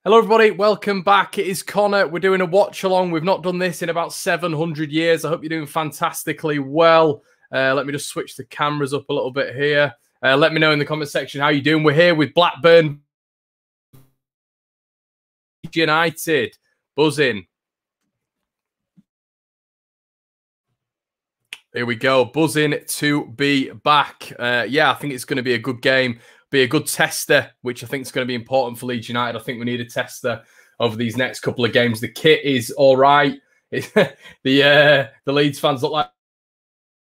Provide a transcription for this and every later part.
Hello, everybody. Welcome back. It is Connor. We're doing a watch along. We've not done this in about 700 years. I hope you're doing fantastically well. Let me just switch the cameras up a little bit here. Let me know in the comment section how you're doing. We're here with Blackburn United. Buzzing. Here we go. Buzzing to be back. Yeah, I think it's going to be a good game. Be a good tester, which I think is going to be important for Leeds United. I think we need a tester over these next couple of games. The kit is all right. The Leeds fans look like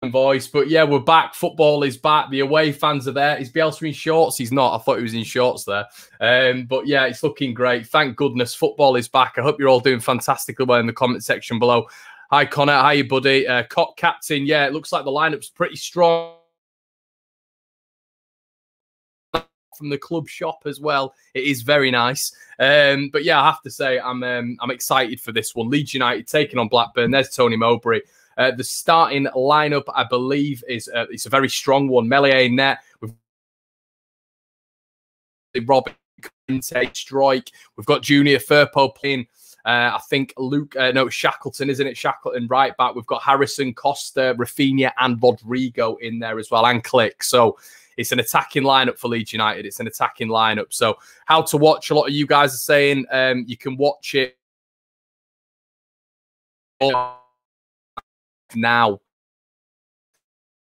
voice, but yeah, we're back. Football is back. The away fans are there. Is Bielsa in shorts? He's not. I thought he was in shorts there. But yeah, it's looking great. Thank goodness football is back. I hope you're all doing fantastically well in the comment section below. Hi, Connor. How you, buddy? Cop captain. Yeah, it looks like the lineup's pretty strong. From the club shop as well. It is very nice. But yeah, I have to say I'm excited for this one. Leeds United taking on Blackburn. There's Tony Mowbray. The starting lineup, I believe, is it's a very strong one. Meslier in net. We've Robin Strike. We've got Junior Firpo playing. I think Shackleton, isn't it? Shackleton right back. We've got Harrison, Costa, Rafinha, and Rodrigo in there as well, and Click. So it's an attacking lineup for Leeds United. It's an attacking lineup. So how to watch? A lot of you guys are saying you can watch it now. You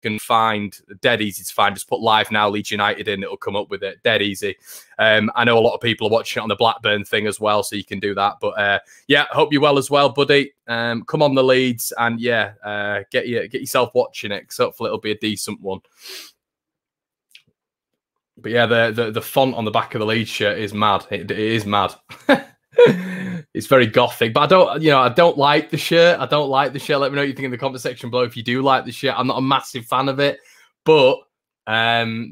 can find dead easy to find. Just put live now Leeds United in. It'll come up with it. Dead easy. I know a lot of people are watching it on the Blackburn thing as well, so you can do that. But yeah, hope you're well as well, buddy. Come on the Leeds and yeah, get yourself watching it, because hopefully it'll be a decent one. But yeah, the font on the back of the Leeds shirt is mad. It is mad. It's very gothic, but I don't like the shirt. I don't like the shirt. Let me know what you think in the comment section below if you do like the shirt. I'm not a massive fan of it, but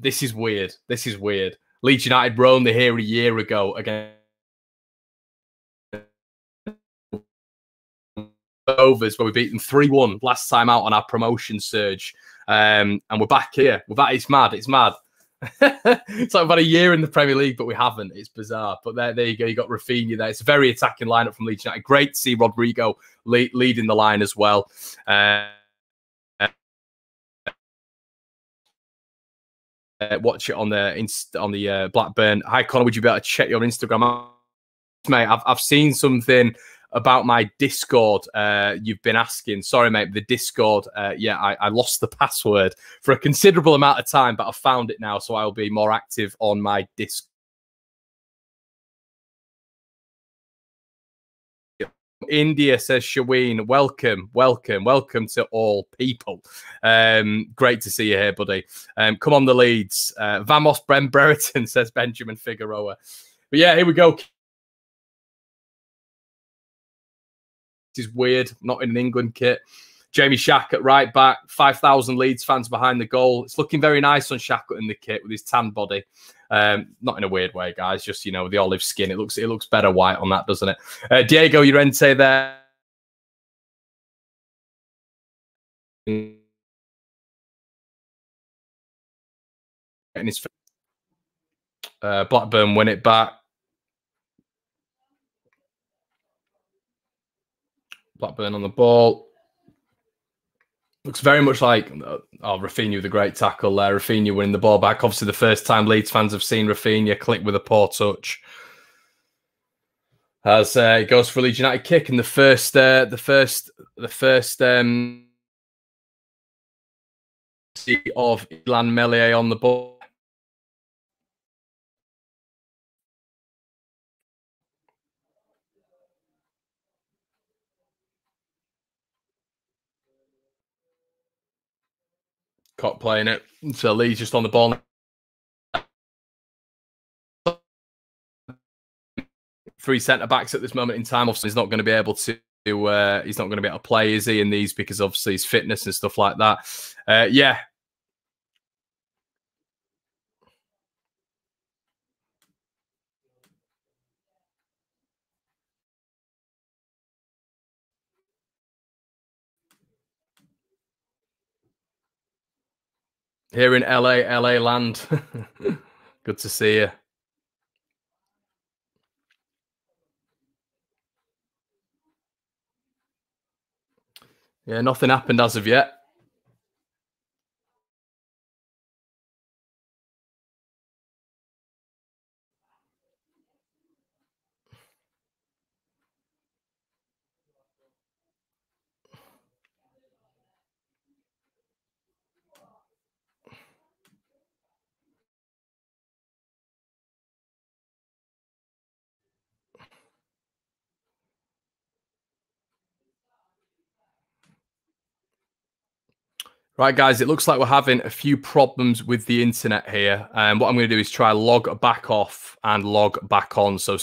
this is weird. This is weird. Leeds United were only here a year ago again. Overs where we beat them 3-1 last time out on our promotion surge, and we're back here. We're back. It's mad. It's mad. It's like about a year in the Premier League, but we haven't. It's bizarre. But there you go. You got Rafinha there. It's a very attacking lineup from Leeds United. Great to see Rodrigo leading the line as well. Watch it on the Blackburn. Hi, Connor. Would you be able to check your Instagram, mate? I've seen something about my Discord. You've been asking. Sorry, mate. The Discord. Yeah, I lost the password for a considerable amount of time, but I found it now, so I'll be more active on my Discord. India, says Shaween. Welcome to all people. Great to see you here, buddy. Come on the Leeds. Vamos Brereton, says Benjamin Figueroa. But yeah, here we go. Is weird, not in an England kit. Jamie Shack at right back, 5,000 Leeds fans behind the goal. It's looking very nice on Shacklet in the kit with his tan body. Not in a weird way, guys. Just, you know, the olive skin. It looks better white on that, doesn't it? Diego Llorente there. Blackburn win it back. Blackburn on the ball. Looks very much like Rafinha with a great tackle there. Rafinha winning the ball back. Obviously, the first time Leeds fans have seen Rafinha click with a poor touch. As it goes for a Leeds United kick, and the first of Ilan Meslier on the ball. Caught playing it. So Leeds just on the ball. 3 centre-backs at this moment in time. Obviously, he's not going to be able to play, is he, in these, because obviously his fitness and stuff like that. Yeah. Here in LA land. Good to see you. Yeah, nothing happened as of yet. Right, guys, it looks like we're having a few problems with the internet here. And what I'm going to do is try log back off and log back on. So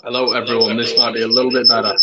hello, everyone. This might be a little bit better.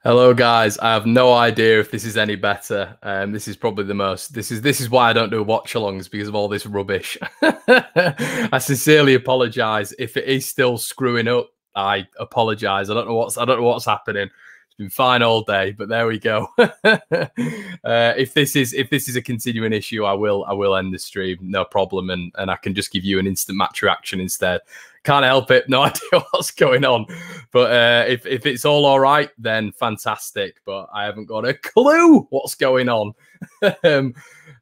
Hello, guys. I have no idea if this is any better. This is probably the most. This is why I don't do watch-alongs, because of all this rubbish. I sincerely apologise if it is still screwing up. I apologise. I don't know what's happening. It's been fine all day, but there we go. If this is a continuing issue, I will end the stream, no problem, and I can just give you an instant match reaction instead. Can't help it. No idea what's going on. But if it's all right, then fantastic. But I haven't got a clue what's going on. But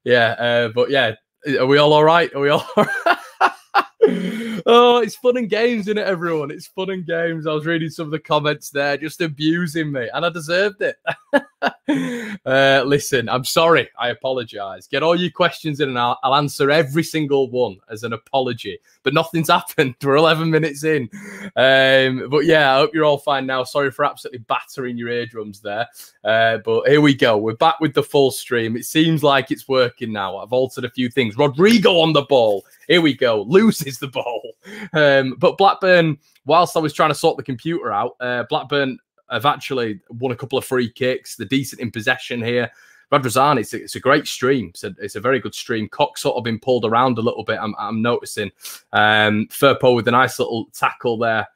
yeah, are we all right? Are we all right? Oh, it's fun and games, isn't it, everyone? It's fun and games. I was reading some of the comments there, just abusing me, and I deserved it. Listen, I'm sorry. I apologise. Get all your questions in, and I'll answer every single one as an apology. But nothing's happened. We're 11 minutes in. But yeah, I hope you're all fine now. Sorry for absolutely battering your eardrums there. But here we go. We're back with the full stream. It seems like it's working now. I've altered a few things. Rodrigo on the ball. Here we go. Loses the ball. But Blackburn, whilst I was trying to sort the computer out, Blackburn have actually won a couple of free kicks. They're decent in possession here. Radrazan, it's a great stream. It's a very good stream. Cox sort of been pulled around a little bit, I'm noticing. Firpo with a nice little tackle there,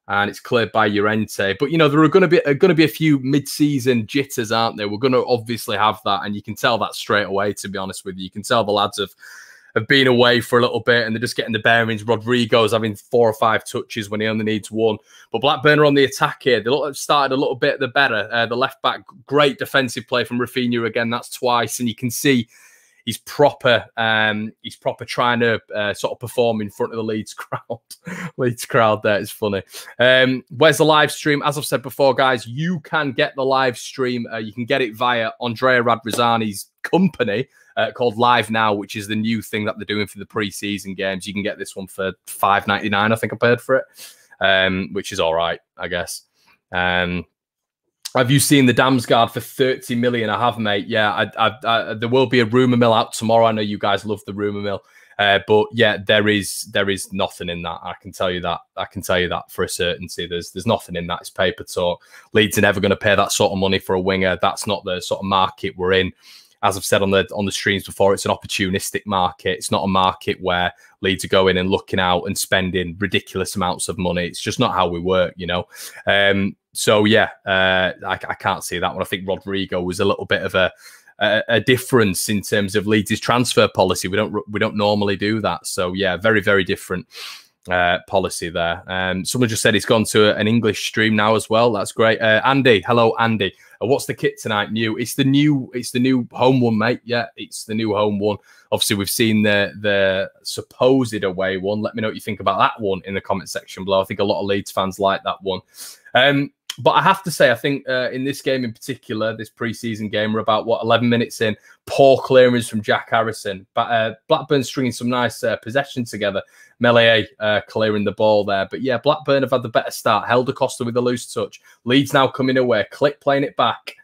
and it's cleared by Llorente. But, you know, there are going to be a few mid-season jitters, aren't there? We're going to obviously have that, and you can tell that straight away, to be honest with you. You can tell the lads have been away for a little bit and they're just getting the bearings. Rodrigo's having 4 or 5 touches when he only needs 1. But Blackburn are on the attack here. They look like started a little bit the better. The left back, great defensive play from Rafinha again. That's twice, and you can see he's proper trying to sort of perform in front of the Leeds crowd. Leeds crowd there. It's funny. Where's the live stream? As I've said before, guys, you can get the live stream. You can get it via Andrea Radrizzani's company, called Live Now, which is the new thing that they're doing for the pre-season games. You can get this one for $5.99, I think I paid for it, which is all right, I guess. Have you seen the Damsgaard for 30 million? I have, mate. Yeah, there will be a rumour mill out tomorrow. I know you guys love the rumour mill. But yeah, there is nothing in that. I can tell you that. I can tell you that for a certainty. There's nothing in that. It's paper talk. Leeds are never going to pay that sort of money for a winger. That's not the sort of market we're in. As I've said on the streams before, it's an opportunistic market. It's not a market where Leeds are going and looking out and spending ridiculous amounts of money. It's just not how we work, you know. So yeah, I can't see that one. I think Rodrigo was a little bit of a difference in terms of Leeds' transfer policy. We don't normally do that. So yeah, very, very different policy there. Someone just said he's gone to an English stream now as well. That's great. Andy, hello, Andy. What's the kit tonight? New? It's the new home one, mate. Yeah, it's the new home one. Obviously, we've seen the supposed away one. Let me know what you think about that one in the comment section below. I think a lot of Leeds fans like that one. But I have to say, I think in this game in particular, this pre-season game, we're about, 11 minutes in. Poor clearance from Jack Harrison. But Blackburn stringing some nice possession together. Melee clearing the ball there. But yeah, Blackburn have had the better start. Helder Costa with a loose touch. Leeds now coming away. Click playing it back.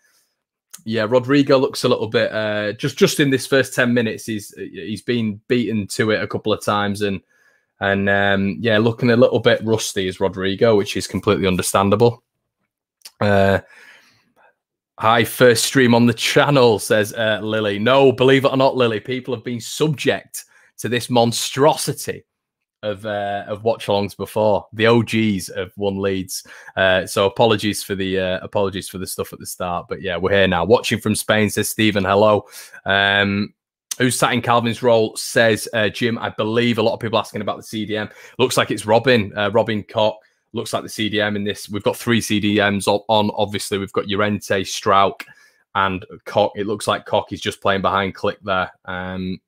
Yeah, Rodrigo looks a little bit, just in this first 10 minutes, he's been beaten to it a couple of times. And yeah, looking a little bit rusty is Rodrigo, which is completely understandable. Hi, first stream on the channel, says Lily. No, believe it or not, Lily, people have been subject to this monstrosity of watch-alongs before. The OGs have won Leeds, so apologies for the stuff at the start. But yeah, we're here now. Watching from Spain, says Stephen. Hello. Who's sat in Calvin's role, says Jim. I believe a lot of people asking about the CDM. Looks like it's Robin Koch. Looks like the CDM in this. We've got 3 CDMs on. Obviously, we've got Llorente, Strauch, and Koch. It looks like Koch is just playing behind Click there.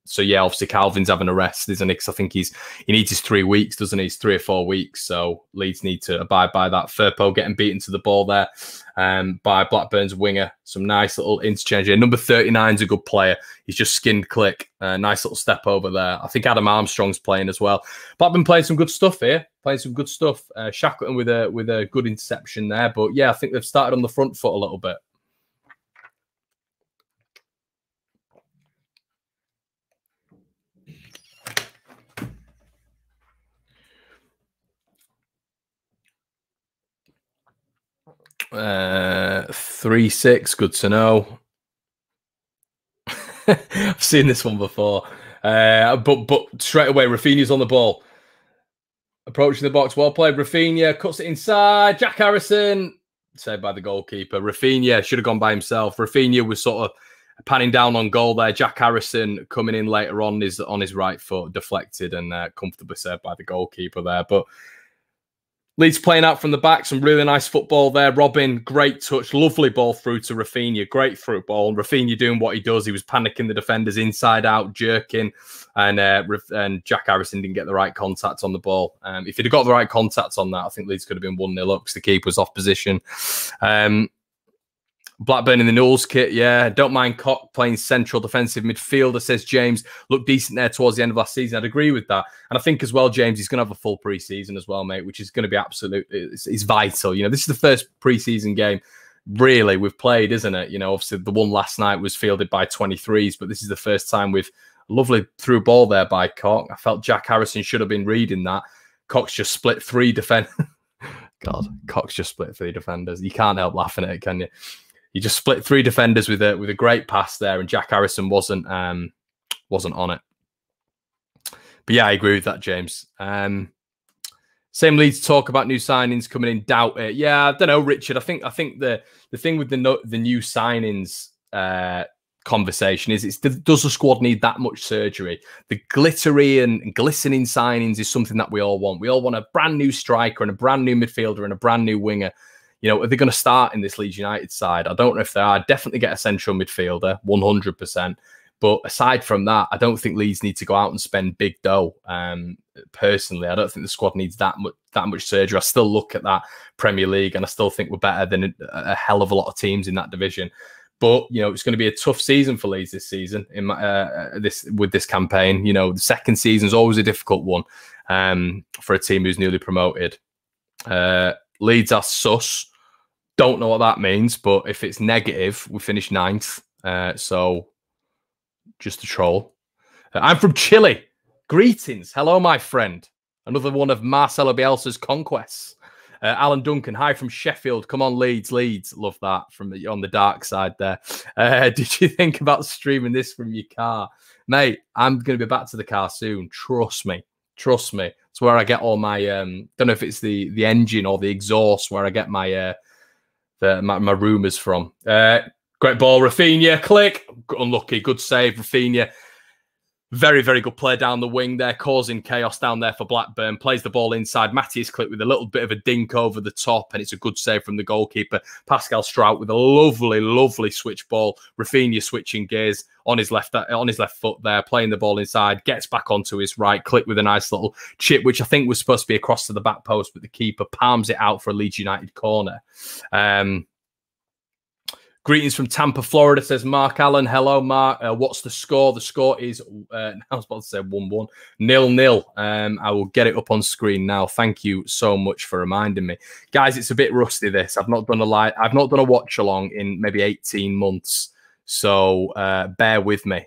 So yeah, obviously Calvin's having a rest, isn't he? Because I think he needs his 3 weeks, doesn't he? He's 3 or 4 weeks. So Leeds need to abide by that. Firpo getting beaten to the ball there by Blackburn's winger. Some nice little interchange here. Number 39 is a good player. He's just skinned Click. Nice little step over there. I think Adam Armstrong's playing as well. Blackburn playing some good stuff here. Playing some good stuff. Shackleton with a good interception there. But yeah, I think they've started on the front foot a little bit. 3-6. Good to know. I've seen this one before. But straight away, Rafinha's on the ball. Approaching the box. Well played. Rafinha cuts it inside. Jack Harrison. Saved by the goalkeeper. Rafinha should have gone by himself. Rafinha was sort of panning down on goal there. Jack Harrison coming in later on his right foot, deflected and comfortably saved by the goalkeeper there. But Leeds playing out from the back, some really nice football there. Robin, great touch, lovely ball through to Rafinha, great through ball. Rafinha doing what he does. He was panicking the defenders inside out, jerking, and Jack Harrison didn't get the right contact on the ball. If he'd have got the right contact on that, I think Leeds could have been 1-0 up because the keeper was off position. Blackburn in the Knowles kit, yeah. Don't mind Koch playing central defensive midfielder, says James. Looked decent there towards the end of last season. I'd agree with that. And I think as well, James, he's going to have a full pre-season as well, mate, which is going to be it's vital. You know, this is the first pre-season game, really, we've played, isn't it? You know, obviously the one last night was fielded by 23s, but this is the first time with a lovely through ball there by Koch. I felt Jack Harrison should have been reading that. Koch's just split 3 defenders. God, Koch's just split 3 defenders. You can't help laughing at it, can you? You just split 3 defenders with a great pass there, and Jack Harrison wasn't on it. But yeah, I agree with that, James. Same Leeds talk about new signings coming in. Doubt it. Yeah, I don't know, Richard. I think the thing with the new signings conversation is does the squad need that much surgery? The glittery and glistening signings is something that we all want. We all want a brand new striker and a brand new midfielder and a brand new winger. You know, are they going to start in this Leeds United side? I don't know if they are. I'd definitely get a central midfielder, 100%. But aside from that, I don't think Leeds need to go out and spend big dough. Personally, I don't think the squad needs that much surgery. I still look at that Premier League and I still think we're better than a hell of a lot of teams in that division. But, you know, it's going to be a tough season for Leeds this season with this campaign. You know, the second season is always a difficult one for a team who's newly promoted. Leeds are sus. Don't know what that means, but if it's negative, we finish 9th. So just a troll. I'm from Chile. Greetings. Hello, my friend. Another one of Marcelo Bielsa's conquests. Alan Duncan, hi from Sheffield. Come on, Leeds. Love that on the dark side there. Did you think about streaming this from your car? Mate, I'm going to be back to the car soon. Trust me. It's where I get all my, don't know if it's the engine or the exhaust where I get my my rumours from. Great ball, Rafinha, click. Unlucky, good save, Rafinha. Very, very good play down the wing there, causing chaos down there for Blackburn. Plays the ball inside. Matthias Click with a little bit of a dink over the top, and it's a good save from the goalkeeper. Pascal Strout with a lovely, lovely switch ball. Rafinha switching gears on his left foot there, playing the ball inside, gets back onto his right, Click with a nice little chip, which I think was supposed to be across to the back post, but the keeper palms it out for a Leeds United corner. Greetings from Tampa, Florida, says Mark Allen. Hello, Mark. What's the score? The score is, I was about to say 1-1. 0-0. I will get it up on screen now. Thank you so much for reminding me. Guys, it's a bit rusty, this. I've not done a watch along in maybe 18 months. So bear with me.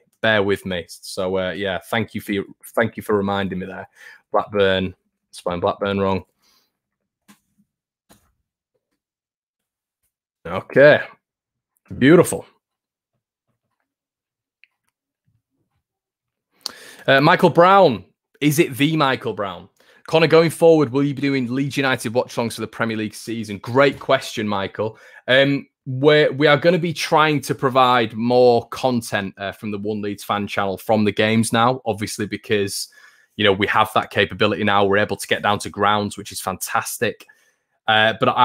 So yeah, thank you for reminding me there. Blackburn, spelling Blackburn wrong. Okay. Beautiful. Michael Brown. Is it the Michael Brown? Connor, going forward, will you be doing Leeds United watch-alongs for the Premier League season? Great question, Michael. We are going to be trying to provide more content from the One Leeds fan channel from the games now, obviously, because, you know, we have that capability now. We're able to get down to grounds, which is fantastic. But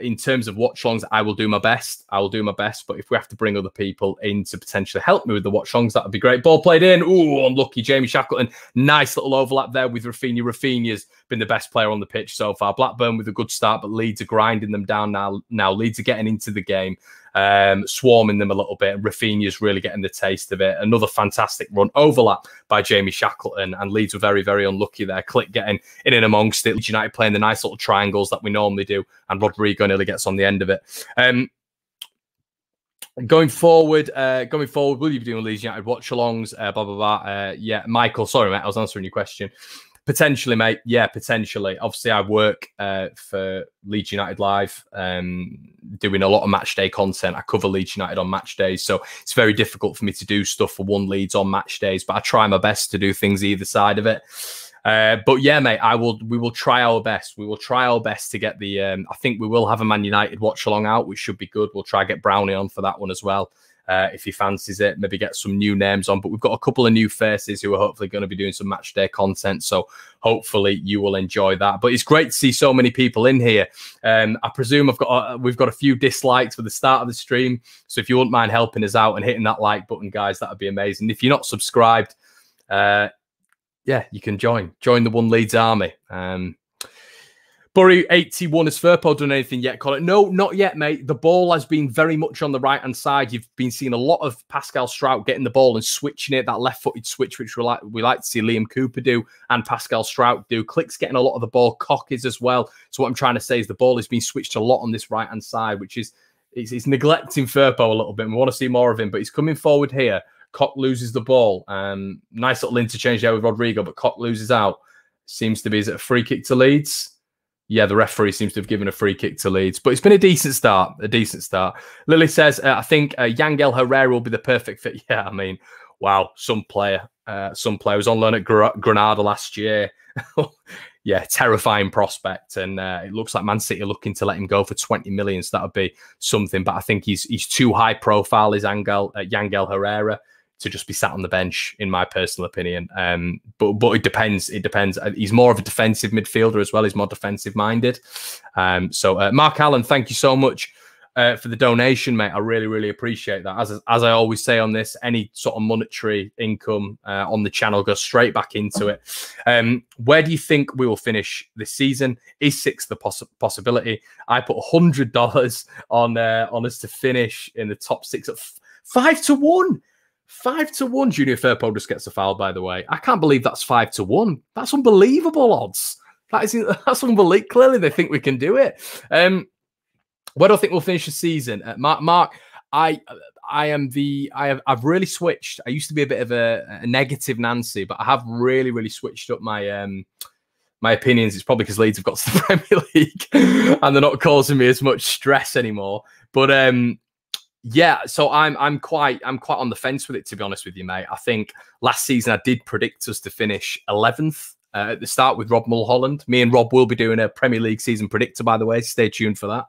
in terms of watch-alongs, I will do my best. But if we have to bring other people in to potentially help me with the watch-alongs, that would be great. Ball played in. Ooh, unlucky Jamie Shackleton. Nice little overlap there with Rafinha. Rafinha's been the best player on the pitch so far. Blackburn with a good start, but Leeds are grinding them down now. Leeds are getting into the game, swarming them a little bit. And Rafinha's really getting the taste of it. Another fantastic run. Overlap by Jamie Shackleton. And Leeds were very, very unlucky there. Click getting in and amongst it. Leeds United playing the nice little triangles that we normally do. And Rodrigo nearly gets on the end of it. Going forward, will you be doing Leeds United watch-alongs? Blah, blah, blah. Yeah, Michael, sorry, mate, I was answering your question. Potentially, mate. Yeah, potentially. Obviously, I work for Leeds United Live, doing a lot of match day content. I cover Leeds United on match days, so it's very difficult for me to do stuff for One Leeds on match days. But I try my best to do things either side of it. But yeah, mate, we will try our best. We will try our best to get the. I think we will have a Man United watch along out, which should be good. We'll try get Brownie on for that one as well. If he fancies it, maybe get some new names on. But we've got a couple of new faces who are hopefully going to be doing some match day content. So hopefully you will enjoy that. But it's great to see so many people in here. I presume we've got a few dislikes for the start of the stream. So if you wouldn't mind helping us out and hitting that like button, guys, that would be amazing. If you're not subscribed, yeah, you can join the One Leeds army. Bury 81, has Firpo done anything yet, Colin? No, not yet, mate. The ball has been very much on the right-hand side. You've been seeing a lot of Pascal Strout getting the ball and switching it, that left-footed switch, which we like to see Liam Cooper do and Pascal Strout do. Click's getting a lot of the ball, Cock is as well. So what I'm trying to say is the ball has been switched a lot on this right-hand side, which is he's neglecting Firpo a little bit. We want to see more of him, but he's coming forward here. Cock loses the ball. Nice little interchange there with Rodrigo, but Cock loses out. Seems to be, is it a free kick to Leeds? Yeah, the referee seems to have given a free kick to Leeds. But it's been a decent start, Lily says, I think Yangel Herrera will be the perfect fit. Yeah, I mean, wow, some player was on loan at Granada last year. Yeah, terrifying prospect. And it looks like Man City are looking to let him go for 20 million. So that would be something. But I think he's too high profile, is Yangel Herrera, to just be sat on the bench, in my personal opinion. But it depends. It depends. He's more of a defensive midfielder as well. He's more defensive minded. So Mark Allen, thank you so much for the donation, mate. I really, really appreciate that. As I always say on this, any sort of monetary income on the channel goes straight back into it. Where do you think we will finish this season? Is 6th the possibility? I put $100 on us to finish in the top 6 at 5 to 1. 5 to 1. Junior Firpo just gets a foul, by the way. I can't believe that's 5 to 1. That's unbelievable odds. That's unbelievable. Clearly, they think we can do it. Where do I think we'll finish the season? Mark, I've really switched. I used to be a bit of a negative Nancy, but I have really, really switched up my my opinions. It's probably because Leeds have got to the Premier League and they're not causing me as much stress anymore. But yeah, so I'm quite on the fence with it, to be honest with you, mate. I think last season I did predict us to finish 11th at the start with Rob Mulholland. Me and Rob will be doing a Premier League season predictor, by the way. Stay tuned for that.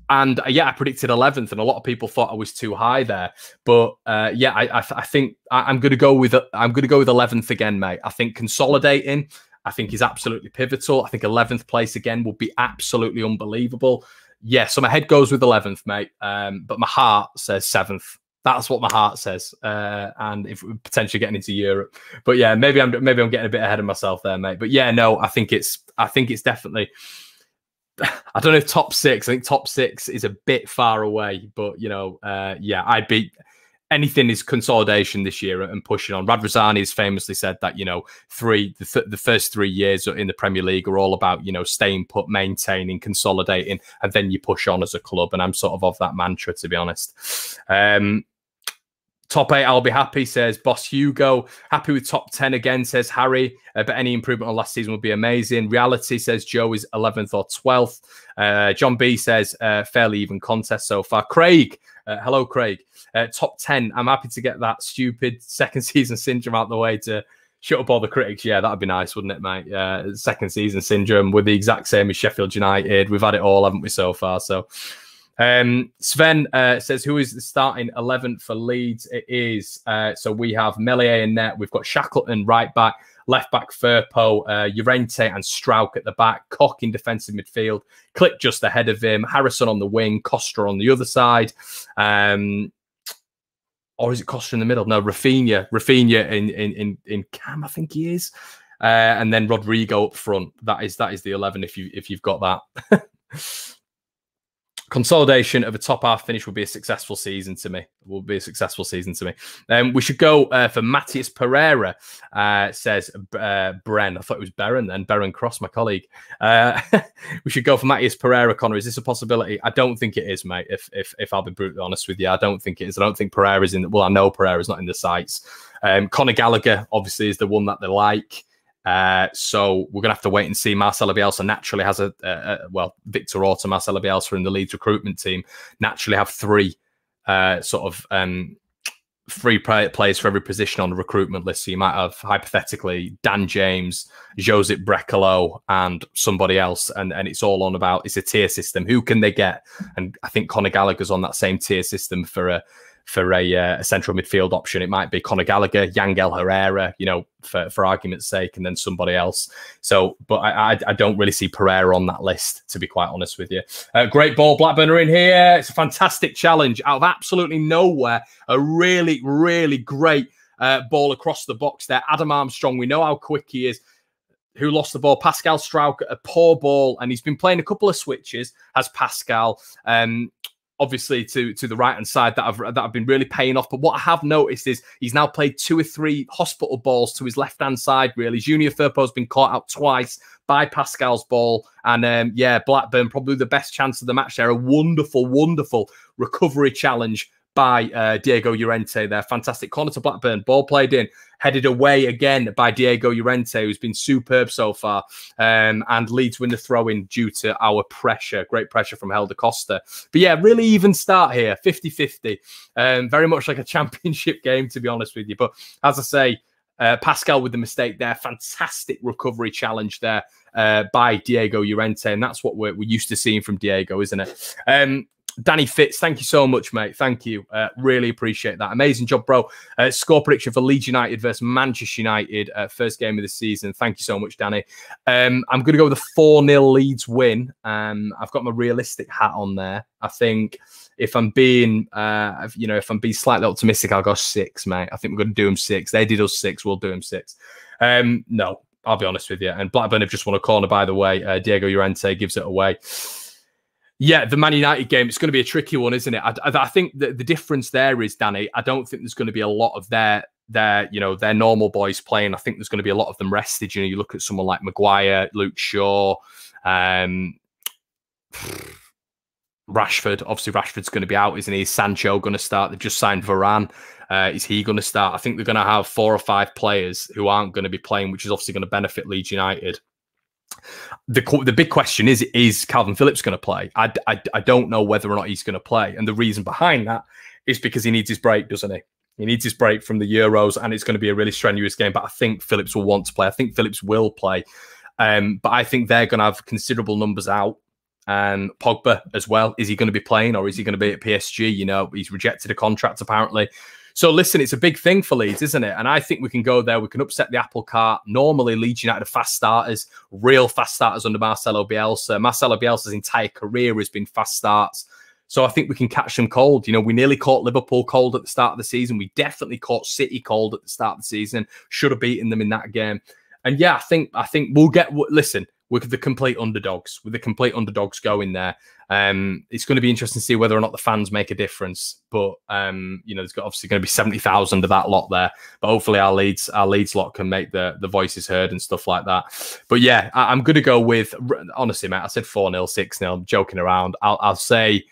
And yeah, I predicted 11th, and a lot of people thought I was too high there. But yeah, I think I'm going to go with 11th again, mate. I think consolidating, I think, is absolutely pivotal. I think 11th place again would be absolutely unbelievable. Yeah, so my head goes with 11th, mate. But my heart says 7th. That's what my heart says. And if we're potentially getting into Europe, but yeah, maybe I'm getting a bit ahead of myself there, mate. But yeah, no, I think it's definitely. I don't know if top 6. I think top 6 is a bit far away, but you know, yeah, I'd be. Anything is consolidation this year and pushing on. Radrazani has famously said that, you know, the first 3 years in the Premier League are all about, you know, staying put, maintaining, consolidating, and then you push on as a club. And I'm sort of that mantra, to be honest. Top 8, I'll be happy, says Boss Hugo. Happy with top 10 again, says Harry. But any improvement on last season would be amazing. Reality, says Joe, is 11th or 12th. John B says fairly even contest so far. Craig, hello, Craig. Top 10. I'm happy to get that stupid second season syndrome out the way to shut up all the critics. Yeah, that'd be nice, wouldn't it, mate? Second season syndrome, with the exact same as Sheffield United. We've had it all, haven't we, so far? So Sven says, who is the starting 11 for Leeds? It is so we have Melier in net, we've got Shackleton right back, left back Firpo, Llorente and Strauch at the back, Koch in defensive midfield, Click just ahead of him, Harrison on the wing, Costa on the other side, or is it Costa in the middle? No, Rafinha in Cam, I think he is, and then Rodrigo up front. That is the 11 if you've got that. Consolidation of a top half finish will be a successful season to me. We should go for Matthias Pereira, says Bren. I thought it was Beren then. Beren Cross, my colleague. We should go for Matthias Pereira, Connor. Is this a possibility? I don't think it is, mate, if I'll be brutally honest with you. I don't think it is. I don't think Pereira's in. Well, I know Pereira's not in the sights. Conor Gallagher, obviously, is the one that they like. So we're going to have to wait and see. Marcelo Bielsa naturally has Victor Orta, Marcelo Bielsa and the Leeds recruitment team naturally have three free players for every position on the recruitment list. So you might have, hypothetically, Dan James, Josip Brekalo, and somebody else. And it's all on about, it's a tier system. Who can they get? And I think Conor Gallagher's on that same tier system for a central midfield option. It might be Conor Gallagher, Yangel Herrera, for argument's sake, and then somebody else. So, but I don't really see Pereira on that list, to be quite honest with you. Great ball, Blackburn are in here. It's a fantastic challenge out of absolutely nowhere. A really, really great ball across the box there. Adam Armstrong, we know how quick he is. Who lost the ball? Pascal Strauch, a poor ball, and he's been playing a couple of switches, has Pascal. Obviously to the right-hand side that have been really paying off. But what I have noticed is he's now played 2 or 3 hospital balls to his left-hand side, really. Junior Firpo's been caught out twice by Pascal's ball. And, Blackburn, probably the best chance of the match there. A wonderful, wonderful recovery challenge by Diego Llorente there. Fantastic corner to Blackburn. Ball played in, headed away again by Diego Llorente, who's been superb so far. And Leeds win the throw-in due to our pressure. Great pressure from Helder Costa. But yeah, really even start here. 50-50. Very much like a championship game, to be honest with you. But as I say, Pascal with the mistake there. Fantastic recovery challenge there by Diego Llorente. And that's what we're used to seeing from Diego, isn't it? Danny Fitz, thank you so much, mate. Thank you. Really appreciate that. Amazing job, bro. Score prediction for Leeds United versus Manchester United. First game of the season. Thank you so much, Danny. I'm going to go with a 4-0 Leeds win. I've got my realistic hat on there. I think if I'm being, if I'm being slightly optimistic, I'll go 6, mate. I think we're going to do them 6. They did us 6. We'll do them 6. No, I'll be honest with you. And Blackburn have just won a corner, by the way. Diego Llorente gives it away. Yeah, the Man United game, it's going to be a tricky one, isn't it? I think the difference there is, Danny, I don't think there's going to be a lot of their normal boys playing. I think there's going to be a lot of them rested. You look at someone like Maguire, Luke Shaw, Rashford. Obviously, Rashford's going to be out, isn't he? Is Sancho going to start? They've just signed Varane. Is he going to start? I think they're going to have 4 or 5 players who aren't going to be playing, which is obviously going to benefit Leeds United. The big question is Calvin Phillips going to play? I don't know whether or not he's going to play. And the reason behind that is because he needs his break, doesn't he? He needs his break from the Euros, and it's going to be a really strenuous game. But I think Phillips will want to play. I think Phillips will play. But I think they're going to have considerable numbers out. And Pogba as well. Is he going to be playing, or is he going to be at PSG? He's rejected a contract, apparently. So listen, it's a big thing for Leeds, isn't it? And I think we can go there. We can upset the apple cart. Normally, Leeds United are fast starters, real fast starters under Marcelo Bielsa. Marcelo Bielsa's entire career has been fast starts. So I think we can catch them cold. We nearly caught Liverpool cold at the start of the season. We definitely caught City cold at the start of the season. Should have beaten them in that game. And yeah, I think we'll get. Listen, we're the complete underdogs. With the complete underdogs going there. It's going to be interesting to see whether or not the fans make a difference. But there's obviously going to be 70,000 of that lot there. But hopefully our Leeds lot can make the voices heard and stuff like that. But yeah, I'm going to go with, honestly, mate, I said 4-0, 6-0. I'm joking around. I'll say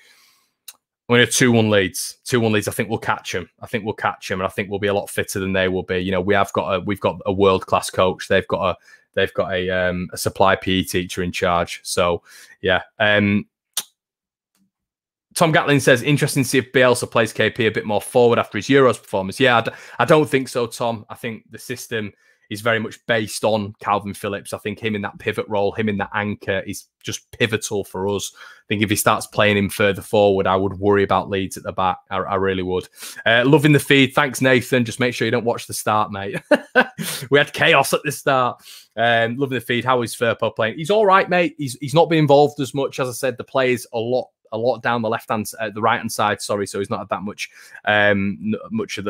we're going to 2-1 Leeds. 2-1 Leeds. I think we'll catch them. And I think we'll be a lot fitter than they will be. We've got a world-class coach. They've got a supply PE teacher in charge. So yeah. Tom Gatlin says, interesting to see if Bielsa plays KP a bit more forward after his Euros performance. Yeah, I don't think so, Tom. I think the system is very much based on Calvin Phillips. I think him in that pivot role, him in that anchor is just pivotal for us. I think if he starts playing him further forward, I would worry about Leeds at the back. I really would. Loving the feed. Thanks, Nathan. Just make sure you don't watch the start, mate. We had chaos at the start. Loving the feed. How is Firpo playing? He's all right, mate. He's not been involved as much. As I said, the play's a lot down the the right hand side. Sorry, so he's not had that much much of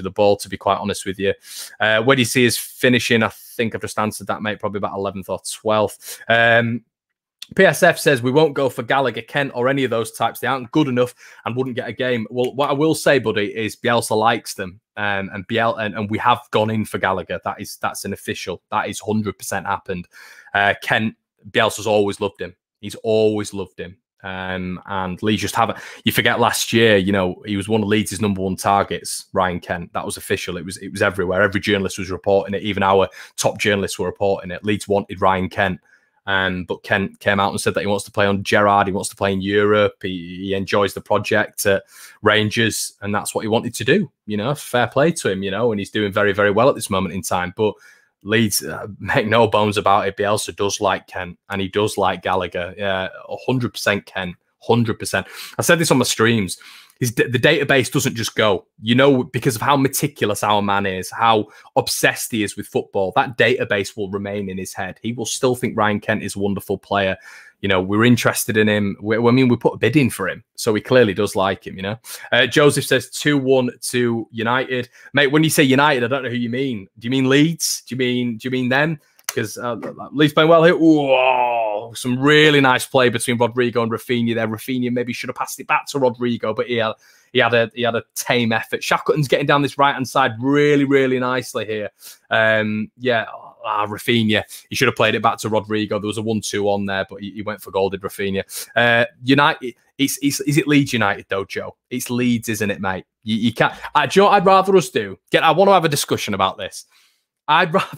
the ball, to be quite honest with you. Where do you see his finishing? I think I've just answered that, mate. Probably about 11th or 12th. PSF says we won't go for Gallagher, Kent, or any of those types. They aren't good enough and wouldn't get a game. Well, what I will say, buddy, is Bielsa likes them, and we have gone in for Gallagher. That's an official. That is 100% happened. Kent, Bielsa's always loved him. He's always loved him. And Leeds just haven't. You forget last year, you know, he was one of Leeds' #1 targets, Ryan Kent. That was official. It was everywhere. Every journalist was reporting it. Even our top journalists were reporting it. Leeds wanted Ryan Kent. But Kent came out and said that he wants to play on Gerrard. He wants to play in Europe. He enjoys the project at Rangers, and that's what he wanted to do. You know, fair play to him, you know, and he's doing very, very well at this moment in time. But Leeds, make no bones about it, Bielsa does like Kent, and he does like Gallagher. Yeah, 100% Kent, 100%. I said this on my streams. The database doesn't just go, you know, because of how meticulous our man is, how obsessed he is with football. That database will remain in his head. He will still think Ryan Kent is a wonderful player. You know, we're interested in him. We put a bid in for him, so he clearly does like him. You know, Joseph says 2-1 to United, mate. When you say United, I don't know who you mean. Do you mean Leeds? Do you mean them? Because Leeds playing well here. Ooh, some really nice play between Rodrigo and Rafinha there. Rafinha maybe should have passed it back to Rodrigo, but he had a tame effort. Shackleton's getting down this right hand side really, really nicely here. Rafinha, he should have played it back to Rodrigo. There was a 1-2 on there, but he went for goal, did Rafinha. United, is it Leeds United though, Joe? It's Leeds, isn't it, mate? You can't. Do you know what I'd rather us do? I want to have a discussion about this. I'd rather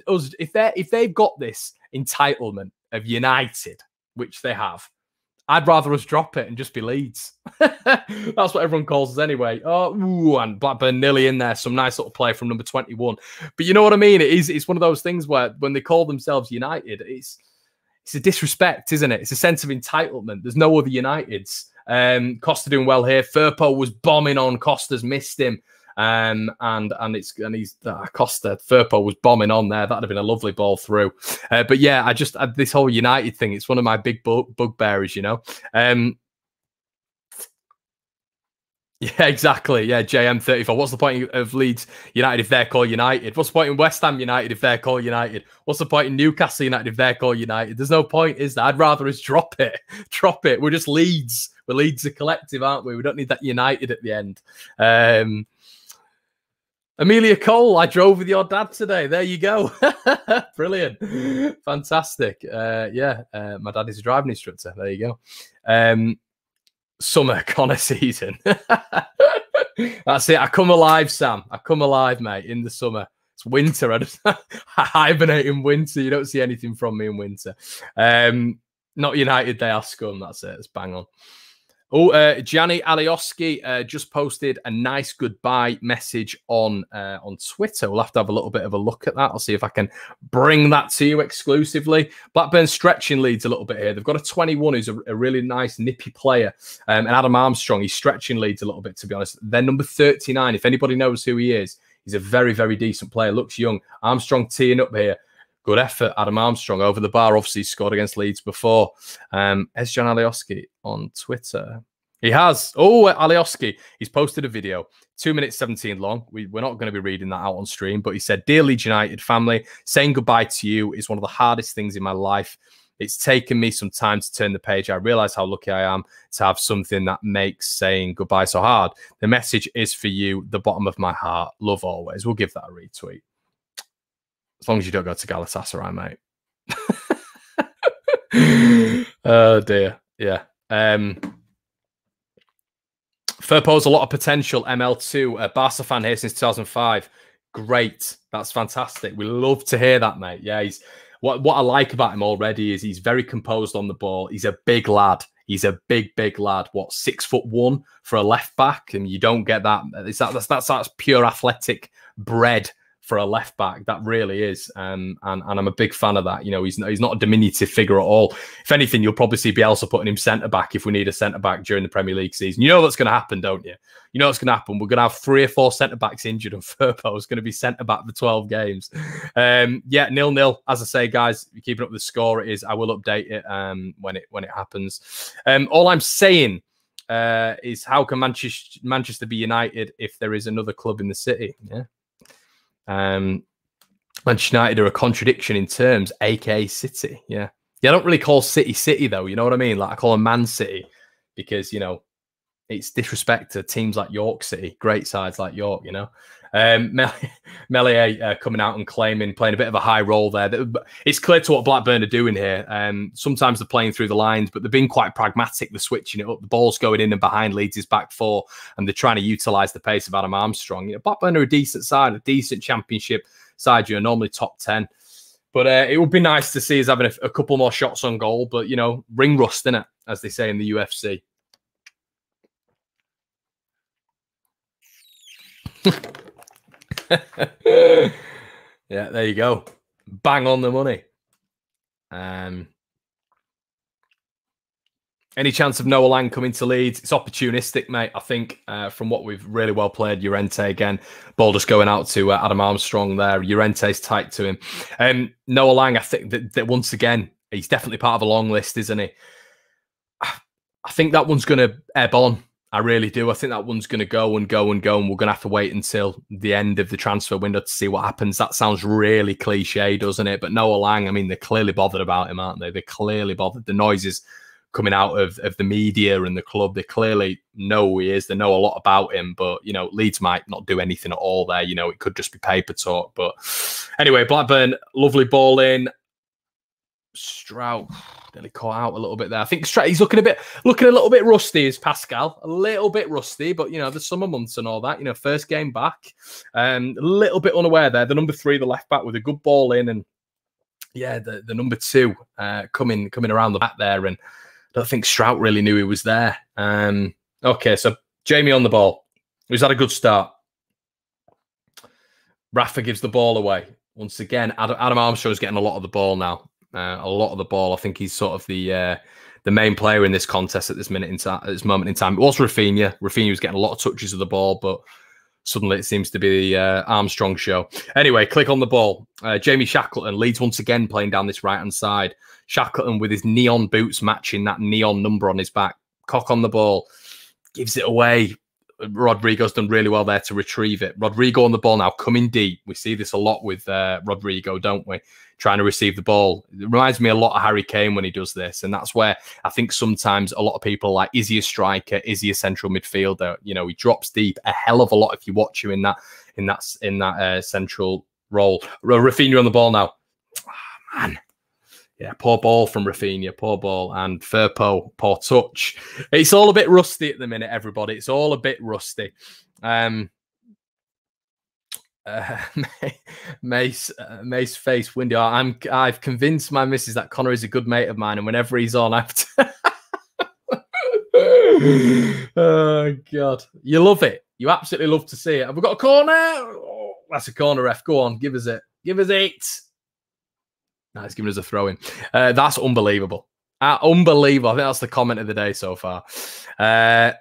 us, if they've got this entitlement of United, which they have, I'd rather us drop it and just be Leeds. That's what everyone calls us anyway. And Blackburn nearly in there. Some nice little play from number 21. But you know what I mean? It's one of those things where when they call themselves United, it's a disrespect, isn't it? It's a sense of entitlement. There's no other Uniteds. Costa doing well here. Firpo was bombing on. Costa's missed him. He's Costa. Firpo was bombing on there. That'd have been a lovely ball through. But yeah, this whole United thing, it's one of my big bugbears, you know. Yeah, exactly. Yeah, JM34. What's the point of Leeds United if they're called United? What's the point in West Ham United if they're called United? What's the point in Newcastle United if they're called United? There's no point, is there? I'd rather us drop it. Drop it. We're just Leeds. We're Leeds a collective, aren't we? We don't need that United at the end. Amelia Cole, I drove with your dad today. There you go. Brilliant. Fantastic. My dad is a driving instructor. There you go. Summer Connor season. That's it. I come alive, Sam. I come alive, mate, in the summer. It's winter. I hibernate in winter. You don't see anything from me in winter. Not United, they are scum. That's it. It's bang on. Gianni Alioski just posted a nice goodbye message on Twitter. We'll have to have a little bit of a look at that. I'll see if I can bring that to you exclusively. Blackburn stretching Leeds a little bit here. They've got a 21 who's a really nice, nippy player. And Adam Armstrong, he's stretching Leeds a little bit, to be honest. They're number 39. If anybody knows who he is, he's a very, very decent player. Looks young. Armstrong teeing up here. Good effort, Adam Armstrong over the bar. Obviously, he scored against Leeds before. Has John Alioski on Twitter? He has. Alioski. He's posted a video, 2 minutes 17 long. We're not going to be reading that out on stream, but he said, "Dear Leeds United family, saying goodbye to you is one of the hardest things in my life. It's taken me some time to turn the page. I realize how lucky I am to have something that makes saying goodbye so hard. The message is for you, the bottom of my heart. Love always." We'll give that a retweet. As long as you don't go to Galatasaray, mate. Oh, dear. Yeah. Firpo's a lot of potential. ML2. Barca fan here since 2005. Great. That's fantastic. We love to hear that, mate. Yeah, what I like about him already is he's very composed on the ball. He's a big lad. He's a big lad. What, 6'1" for a left back? And you don't get that. That's pure athletic bred for a left back. That really is, and I'm a big fan of that. You know, he's not a diminutive figure at all. If anything, you'll probably see Bielsa putting him centre back if we need a centre back during the Premier League season. You know what's going to happen, don't you? You know what's going to happen. We're going to have 3 or 4 centre backs injured, and Firpo is going to be centre back for 12 games. 0-0. As I say, guys, if you're keeping up with the score, it is. I will update it when it happens. All I'm saying is, how can Manchester be united if there is another club in the city? Yeah. Manchester United are a contradiction in terms, aka City. Yeah, Yeah, I don't really call City City though. You know what I mean? Like I call them Man City because you know it's disrespect to teams like York City, great sides like York. You know, Melier coming out and playing a bit of a high role there. It's clear to what Blackburn are doing here. Sometimes they're playing through the lines, but they're being quite pragmatic. They're switching it up. The ball's going in and behind Leeds' back four, and they're trying to utilise the pace of Adam Armstrong. You know, Blackburn are a decent side, a decent championship side. You're normally top 10. But it would be nice to see us having a couple more shots on goal. But, you know, ring rust, innit, as they say in the UFC. Yeah, there you go. Bang on the money. Any chance of Noah Lang coming to Leeds? It's opportunistic, mate. I think from what we've really well played, Llorente again, ball just going out to Adam Armstrong there. Llorente's tight to him. Noah Lang, I think that once again, he's definitely part of a long list, isn't he? I think that one's going to ebb on. I really do. I think that one's going to go and go and go, and we're going to have to wait until the end of the transfer window to see what happens. That sounds really cliche, doesn't it? But Noah Lang, I mean, they're clearly bothered about him, aren't they? They're clearly bothered. The noises coming out of the media and the club, they clearly know who he is. They know a lot about him, but, you know, Leeds might not do anything at all there. You know, it could just be paper talk. But anyway, Blackburn, lovely ball in. Stroud nearly caught out a little bit there. I think he's looking a little bit rusty, is Pascal. A little bit rusty, but, you know, the summer months and all that, you know, first game back. A little bit unaware there. The number 3, the left back, with a good ball in. And, yeah, the number 2 coming around the back there. And I don't think Stroud really knew he was there. Okay, so Jamie on the ball. He's had a good start. Rafa gives the ball away. Once again, Adam Armstrong's getting a lot of the ball now. A lot of the ball. I think he's sort of the main player in this contest at this moment in time. It was Rafinha. Rafinha was getting a lot of touches of the ball, but suddenly it seems to be the Armstrong show. Anyway, click on the ball. Jamie Shackleton, Leeds once again playing down this right-hand side. Shackleton with his neon boots matching that neon number on his back. Cock on the ball. Gives it away. Rodrigo's done really well there to retrieve it. Rodrigo on the ball now, coming deep. We see this a lot with Rodrigo, don't we? Trying to receive the ball. It reminds me a lot of Harry Kane when he does this. And that's where I think sometimes a lot of people are like, is he a striker? Is he a central midfielder? You know, he drops deep a hell of a lot if you watch him in that central role. Rafinha on the ball now. Oh, man. Yeah, poor ball from Rafinha, poor ball. And Firpo, poor touch. It's all a bit rusty at the minute, everybody. It's all a bit rusty. Mace face windy. I've convinced my missus that Connor is a good mate of mine, and whenever he's on, I have to... Oh, God. You love it. You absolutely love to see it. Have we got a corner? Oh, that's a corner, ref. Go on, give us it. Give us it. No, he's giving us a throw-in. That's unbelievable. Unbelievable. I think that's the comment of the day so far. How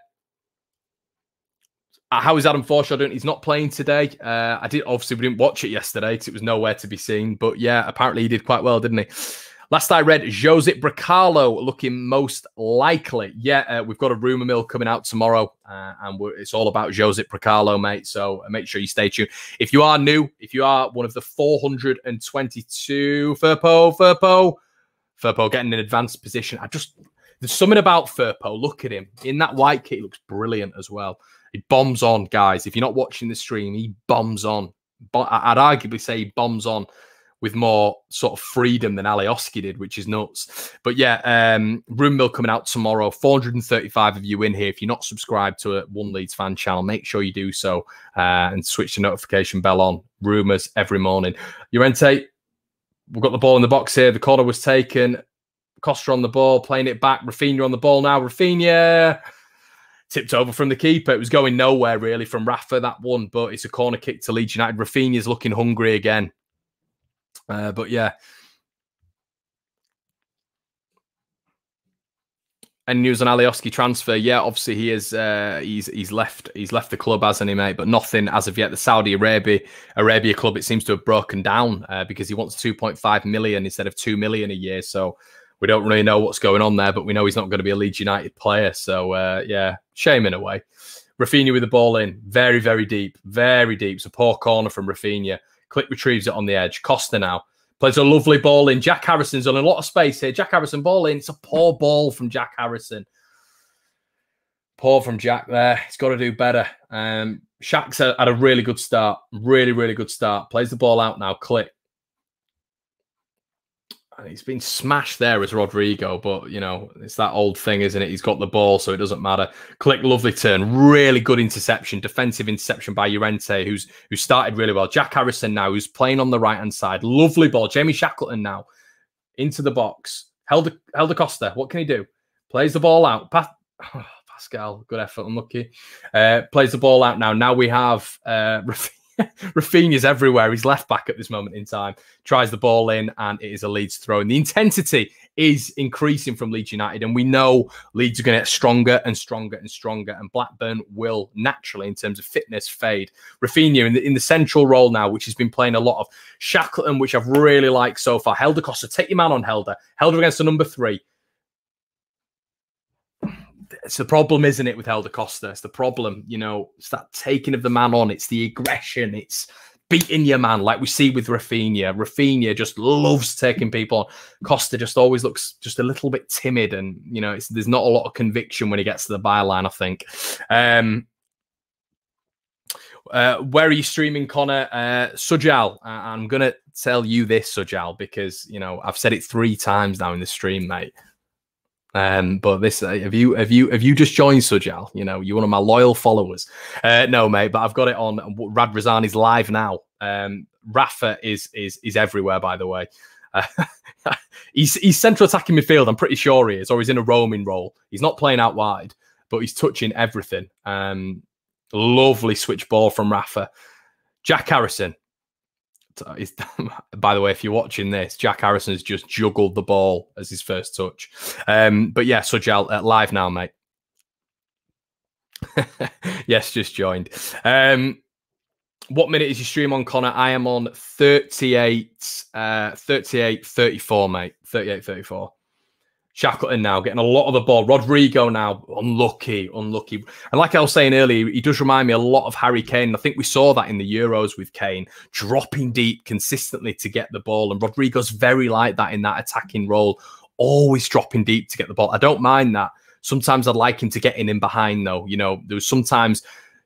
is Adam Forshaw doing? He's not playing today. Obviously, we didn't watch it yesterday because it was nowhere to be seen. But yeah, apparently he did quite well, didn't he? Last I read, Josip Bracalo looking most likely. Yeah, we've got a rumour mill coming out tomorrow, and it's all about Josip Bracalo, mate. So make sure you stay tuned. If you are new, if you are one of the 422, Firpo getting in advanced position. There's something about Firpo. Look at him. In that white kit, he looks brilliant as well. He bombs on, guys. If you're not watching the stream, he bombs on. I'd arguably say he bombs on with more sort of freedom than Alioski did, which is nuts. But yeah, Room Mill coming out tomorrow. 435 of you in here. If you're not subscribed to a One Leeds fan channel, make sure you do so and switch the notification bell on. Rumours every morning. Llorente, we've got the ball in the box here. The corner was taken. Costa on the ball, playing it back. Rafinha on the ball now. Rafinha tipped over from the keeper. It was going nowhere, really, from Rafa, that one. But it's a corner kick to Leeds United. Rafinha's looking hungry again. But yeah. And news on Alioski transfer. Yeah, obviously he is. He's left the club, hasn't he, mate? But nothing as of yet. The Saudi Arabia club, it seems to have broken down because he wants 2.5 million instead of 2 million a year. So we don't really know what's going on there, but we know he's not going to be a Leeds United player. So yeah, shame in a way. Rafinha with the ball in, very, very deep, very deep. It's a poor corner from Rafinha. Click retrieves it on the edge. Costa now Plays a lovely ball in. Jack Harrison's on a lot of space here. Jack Harrison ball in. It's a poor ball from Jack Harrison. Poor from Jack there. He's got to do better. Shaq's had a really good start. Really, really good start. Plays the ball out now. Click. He's been smashed there as Rodrigo, but, you know, it's that old thing, isn't it? He's got the ball, so it doesn't matter. Click, lovely turn. Really good interception. Defensive interception by Llorente, who's started really well. Jack Harrison now, who's playing on the right-hand side. Lovely ball. Jamie Shackleton now into the box. Held Acosta. What can he do? Plays the ball out. Pascal, good effort. Unlucky. Plays the ball out now. Now we have Rafinha's everywhere. He's left back at this moment in time. Tries the ball in, and it is a Leeds throw. And the intensity is increasing from Leeds United, and we know Leeds are going to get stronger and stronger and stronger, and Blackburn will naturally, in terms of fitness, fade. Rafinha in the central role now, which has been playing a lot of. Shackleton, which I've really liked so far. Helder Costa, take your man on Helder. Helder against the number 3. It's the problem, isn't it, with Helder Costa? It's the problem, you know, it's that taking of the man on. It's the aggression. It's beating your man like we see with Rafinha. Rafinha just loves taking people on. Costa just always looks just a little bit timid, and, you know, there's not a lot of conviction when he gets to the byline, I think. Where are you streaming, Connor? Sujal. I'm going to tell you this, Sujal, because, you know, I've said it 3 times now in the stream, mate. But this, have you just joined Sujal? You know, you're one of my loyal followers. No, mate, but I've got it on. Rad Razani's live now. Rafa is everywhere, by the way. He's central attacking midfield. I'm pretty sure he is, or he's in a roaming role. He's not playing out wide, but he's touching everything. Lovely switch ball from Rafa. Jack Harrison. By the way, if you're watching this, Jack Harrison has just juggled the ball as his first touch. But yeah, Sujal, live now, mate. Yes, just joined. What minute is your stream on, Connor? I am on 38-34, mate. 38-34. Shackleton now getting a lot of the ball. Rodrigo now, unlucky. And like I was saying earlier, he does remind me a lot of Harry Kane. I think we saw that in the Euros with Kane, dropping deep consistently to get the ball. And Rodrigo's very like that in that attacking role, always dropping deep to get the ball. I don't mind that. Sometimes I'd like him to get in behind, though. You know, there was sometimes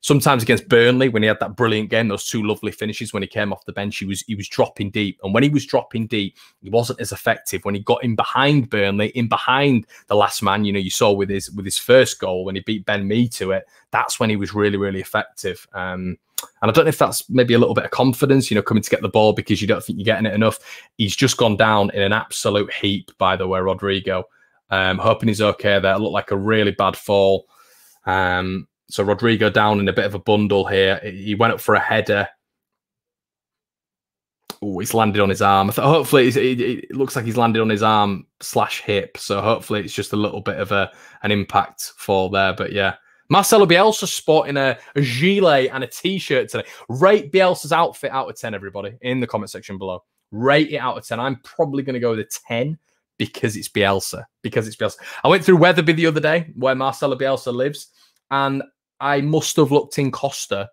against Burnley when he had that brilliant game, those 2 lovely finishes when he came off the bench, he was dropping deep. And when he was dropping deep, he wasn't as effective. When he got in behind Burnley, in behind the last man, you know, you saw with his first goal when he beat Ben Mee to it, that's when he was really, really effective. And I don't know if that's maybe a little bit of confidence, you know, coming to get the ball because you don't think you're getting it enough. He's just gone down in an absolute heap, by the way, Rodrigo. Hoping he's okay there. It looked like a really bad fall. So Rodrigo down in a bit of a bundle here. He went up for a header. Oh, he's landed on his arm. Hopefully, it looks like he's landed on his arm / hip. So hopefully it's just a little bit of an impact fall there. But yeah, Marcelo Bielsa sporting a gilet and a T-shirt today. Rate Bielsa's outfit out of 10, everybody, in the comment section below. Rate it out of 10. I'm probably going to go with a 10 because it's Bielsa. I went through Wetherby the other day, where Marcelo Bielsa lives, and I must have looked in Costa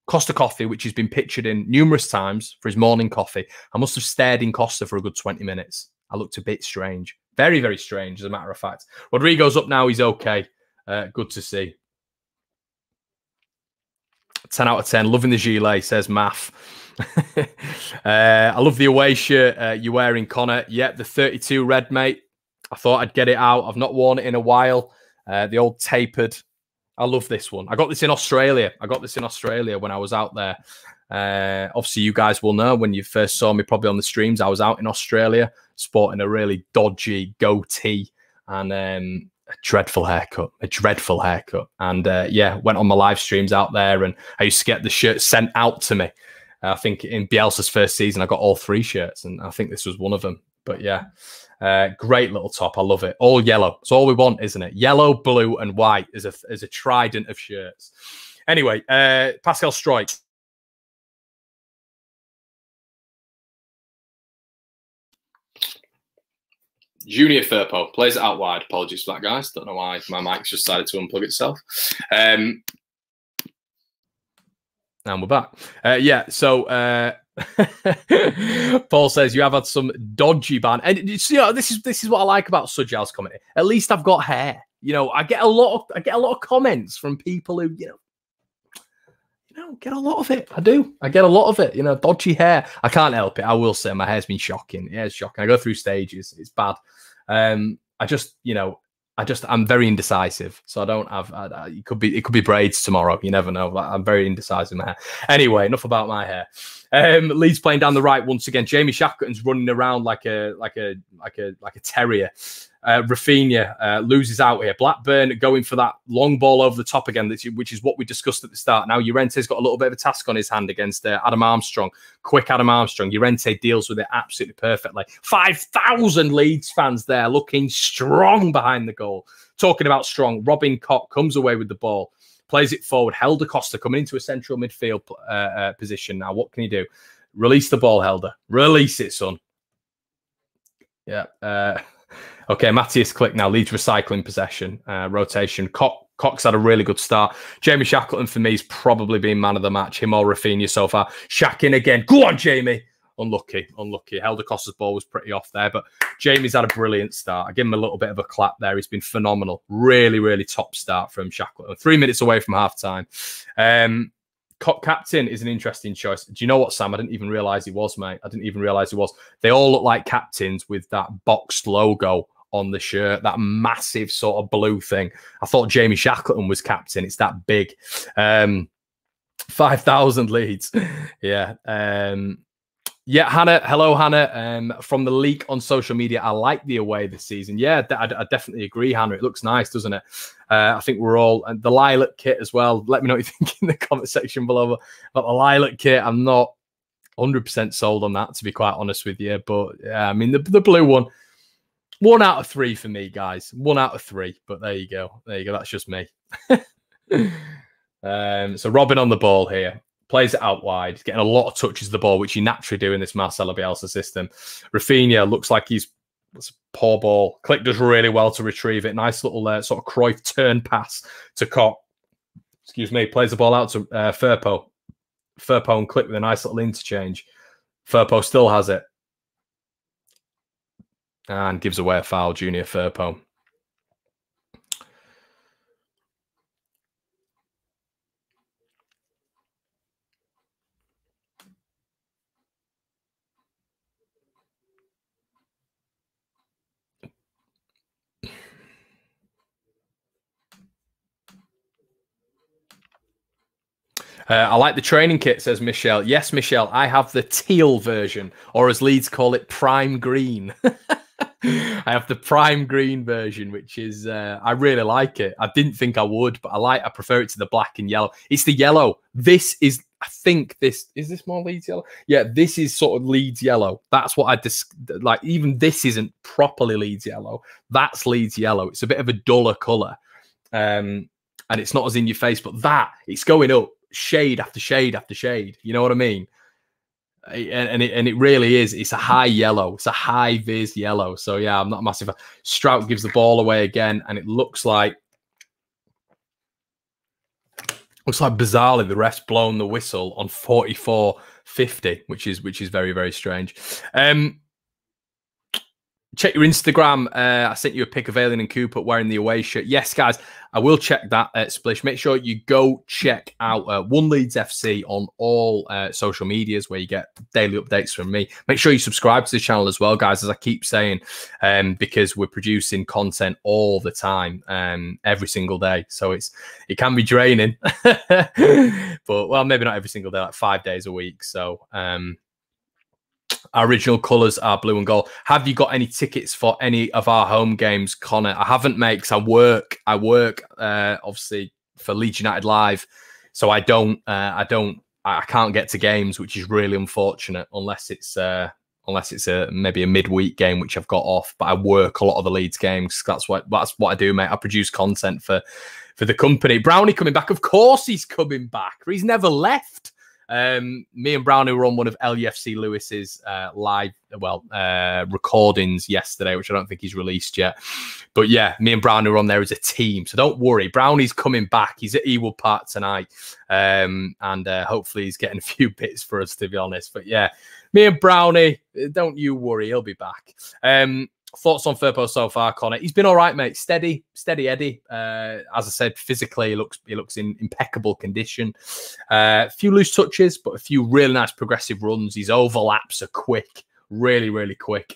Coffee, which has been pictured in numerous times for his morning coffee. I must have stared in Costa for a good 20 minutes. I looked a bit strange. Very, very strange, as a matter of fact. Rodrigo's up now. He's okay. Good to see. 10 out of 10. Loving the gilet, says Math. I love the away shirt you're wearing, Connor. Yep, the 32 red, mate. I thought I'd get it out. I've not worn it in a while. The old tapered. I love this one. I got this in Australia. When I was out there. Obviously, you guys will know when you first saw me probably on the streams, I was out in Australia sporting a really dodgy goatee and a dreadful haircut. And yeah, went on my live streams out there, and I used to get the shirts sent out to me. I think in Bielsa's first season, I got all 3 shirts, and I think this was one of them. But yeah. Great little top. I love it. All yellow. It's all we want, isn't it? Yellow, blue, and white is a trident of shirts. Anyway, Pascal Strike. Junior Firpo plays it out wide. Apologies for that, guys. Don't know why my mic's just decided to unplug itself. And we're back. Yeah, so Paul says you have had some dodgy ban, and you know, this is what I like about Sujal's comedy. At least I've got hair. You know, I get a lot of comments from people who get a lot of it. I do. I get a lot of it. You know, dodgy hair. I can't help it. I will say my hair's been shocking. Yeah, it's shocking. I go through stages. It's bad. I'm very indecisive, so I don't have. It could be braids tomorrow. You never know. I'm very indecisive in my hair. Anyway, enough about my hair. Leeds playing down the right once again. Jamie Shackleton's running around like a terrier. Rafinha loses out here. Blackburn going for that long ball over the top again, which is what we discussed at the start. Now Llorente's got a little bit of a task on his hand against Adam Armstrong. Quick Adam Armstrong. Llorente deals with it absolutely perfectly. 5,000 Leeds fans there looking strong behind the goal. Talking about strong, Robin Koch comes away with the ball, plays it forward. Helder Costa coming into a central midfield position now. What can he do? Release the ball, Helder. Release it, son. Yeah. Okay, Matthias Click now. Leeds recycling possession, rotation. Cox had a really good start. Jamie Shackleton, for me, has probably been man of the match. Him or Rafinha so far. Shack in again. Go on, Jamie. Unlucky. Helder Costa's ball was pretty off there, but Jamie's had a brilliant start. I give him a little bit of a clap there. He's been phenomenal. Really, really top start from Shackleton. 3 minutes away from half-time. Captain is an interesting choice. Do you know what, Sam? I didn't even realise he was, mate. I didn't even realise he was. They all look like captains with that boxed logo on the shirt, that massive sort of blue thing. I thought Jamie Shackleton was captain. It's that big. 5,000 Leeds. Yeah. Yeah, Hannah. Hello, Hannah. From the leak on social media, I like the away this season. Yeah, I definitely agree, Hannah. It looks nice, doesn't it? I think we're all... And the lilac kit as well. Let me know what you think in the comment section below about the lilac kit. I'm not 100% sold on that, to be quite honest with you. But, yeah, I mean, the blue one, 1 out of 3 for me, guys. 1 out of 3. But there you go. There you go. That's just me. So Robin on the ball here. Plays it out wide. He's getting a lot of touches of the ball, which you naturally do in this Marcelo Bielsa system. Rafinha looks like it's a poor ball. Click does really well to retrieve it. Nice little sort of Cruyff turn pass to Koch. Excuse me. Plays the ball out to Firpo. Firpo and Click with a nice little interchange. Firpo still has it. And gives away a foul, Junior Firpo. I like the training kit, says Michelle. Yes, Michelle, I have the teal version, or as Leeds call it, prime green. I have the prime green version, which is, I really like it. I didn't think I would, but I prefer it to the black and yellow. It's the yellow. This is, I think is this more Leeds yellow? Yeah, this is sort of Leeds yellow. That's what like. Even this isn't properly Leeds yellow. That's Leeds yellow. It's a bit of a duller colour. And it's not as in your face, but it's going up. Shade after shade after shade. You know what I mean? And it really is. It's a high yellow. It's a high vis yellow. So yeah, I'm not massive. Strout gives the ball away again, and it looks like bizarrely the ref's blown the whistle on 44:50, which is very, very strange. Check your Instagram. I sent you a pic of Alien and Cooper wearing the away shirt. Yes, guys, I will check that, Splish. Make sure you go check out One Leeds FC on all social medias where you get daily updates from me. Make sure you subscribe to the channel as well, guys, as I keep saying, because we're producing content all the time, every single day. So it can be draining. But, well, maybe not every single day, like 5 days a week. So, our original colours are blue and gold. Have you got any tickets for any of our home games, Connor? I haven't, mate, because I work obviously for Leeds United Live, so I can't get to games, which is really unfortunate, unless it's maybe a midweek game which I've got off. But I work a lot of the Leeds games. That's what I do, mate. I produce content for the company. Brownie coming back, of course he's coming back. He's never left. Me and Brownie were on one of LUFC Lewis's live, recordings yesterday, which I don't think he's released yet. But yeah, me and Brownie were on there as a team. So don't worry. Brownie's coming back. He's at Ewood Park tonight. And hopefully he's getting a few bits for us, to be honest. But yeah, me and Brownie, don't you worry. He'll be back. Thoughts on Firpo so far, Connor? He's been all right, mate. Steady Eddie. As I said, physically, he looks in impeccable condition. A few loose touches, but a few really nice progressive runs. His overlaps are quick, really, really quick.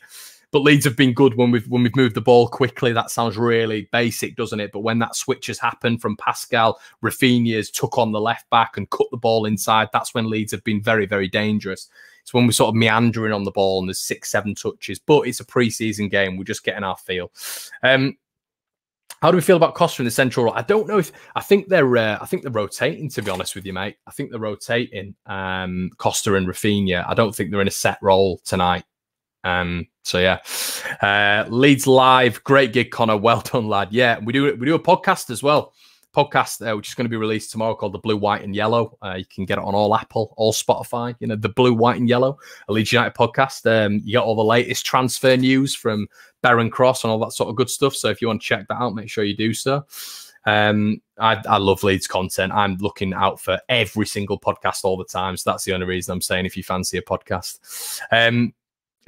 But Leeds have been good when we've moved the ball quickly. That sounds really basic, doesn't it? But when that switch has happened from Pascal, Rafinha's took on the left back and cut the ball inside, that's when Leeds have been very, very dangerous. It's when we're sort of meandering on the ball and there's 6-7 touches. But it's a pre-season game. We're just getting our feel. How do we feel about Costa in the central role? I don't know if I think they're rotating, to be honest with you, mate. I think they're rotating Costa and Rafinha. I don't think they're in a set role tonight. So yeah, Leeds live, great gig, Connor. Well done, lad. Yeah, we do a podcast as well. Podcast which is going to be released tomorrow called The Blue, White and Yellow. You can get it on all Apple, all Spotify. You know, The Blue, White and Yellow, a Leeds United podcast. You get all the latest transfer news from Barron Cross and all that sort of good stuff. So if you want to check that out, make sure you do so. I love Leeds content. I'm looking out for every single podcast all the time. So that's the only reason I'm saying if you fancy a podcast.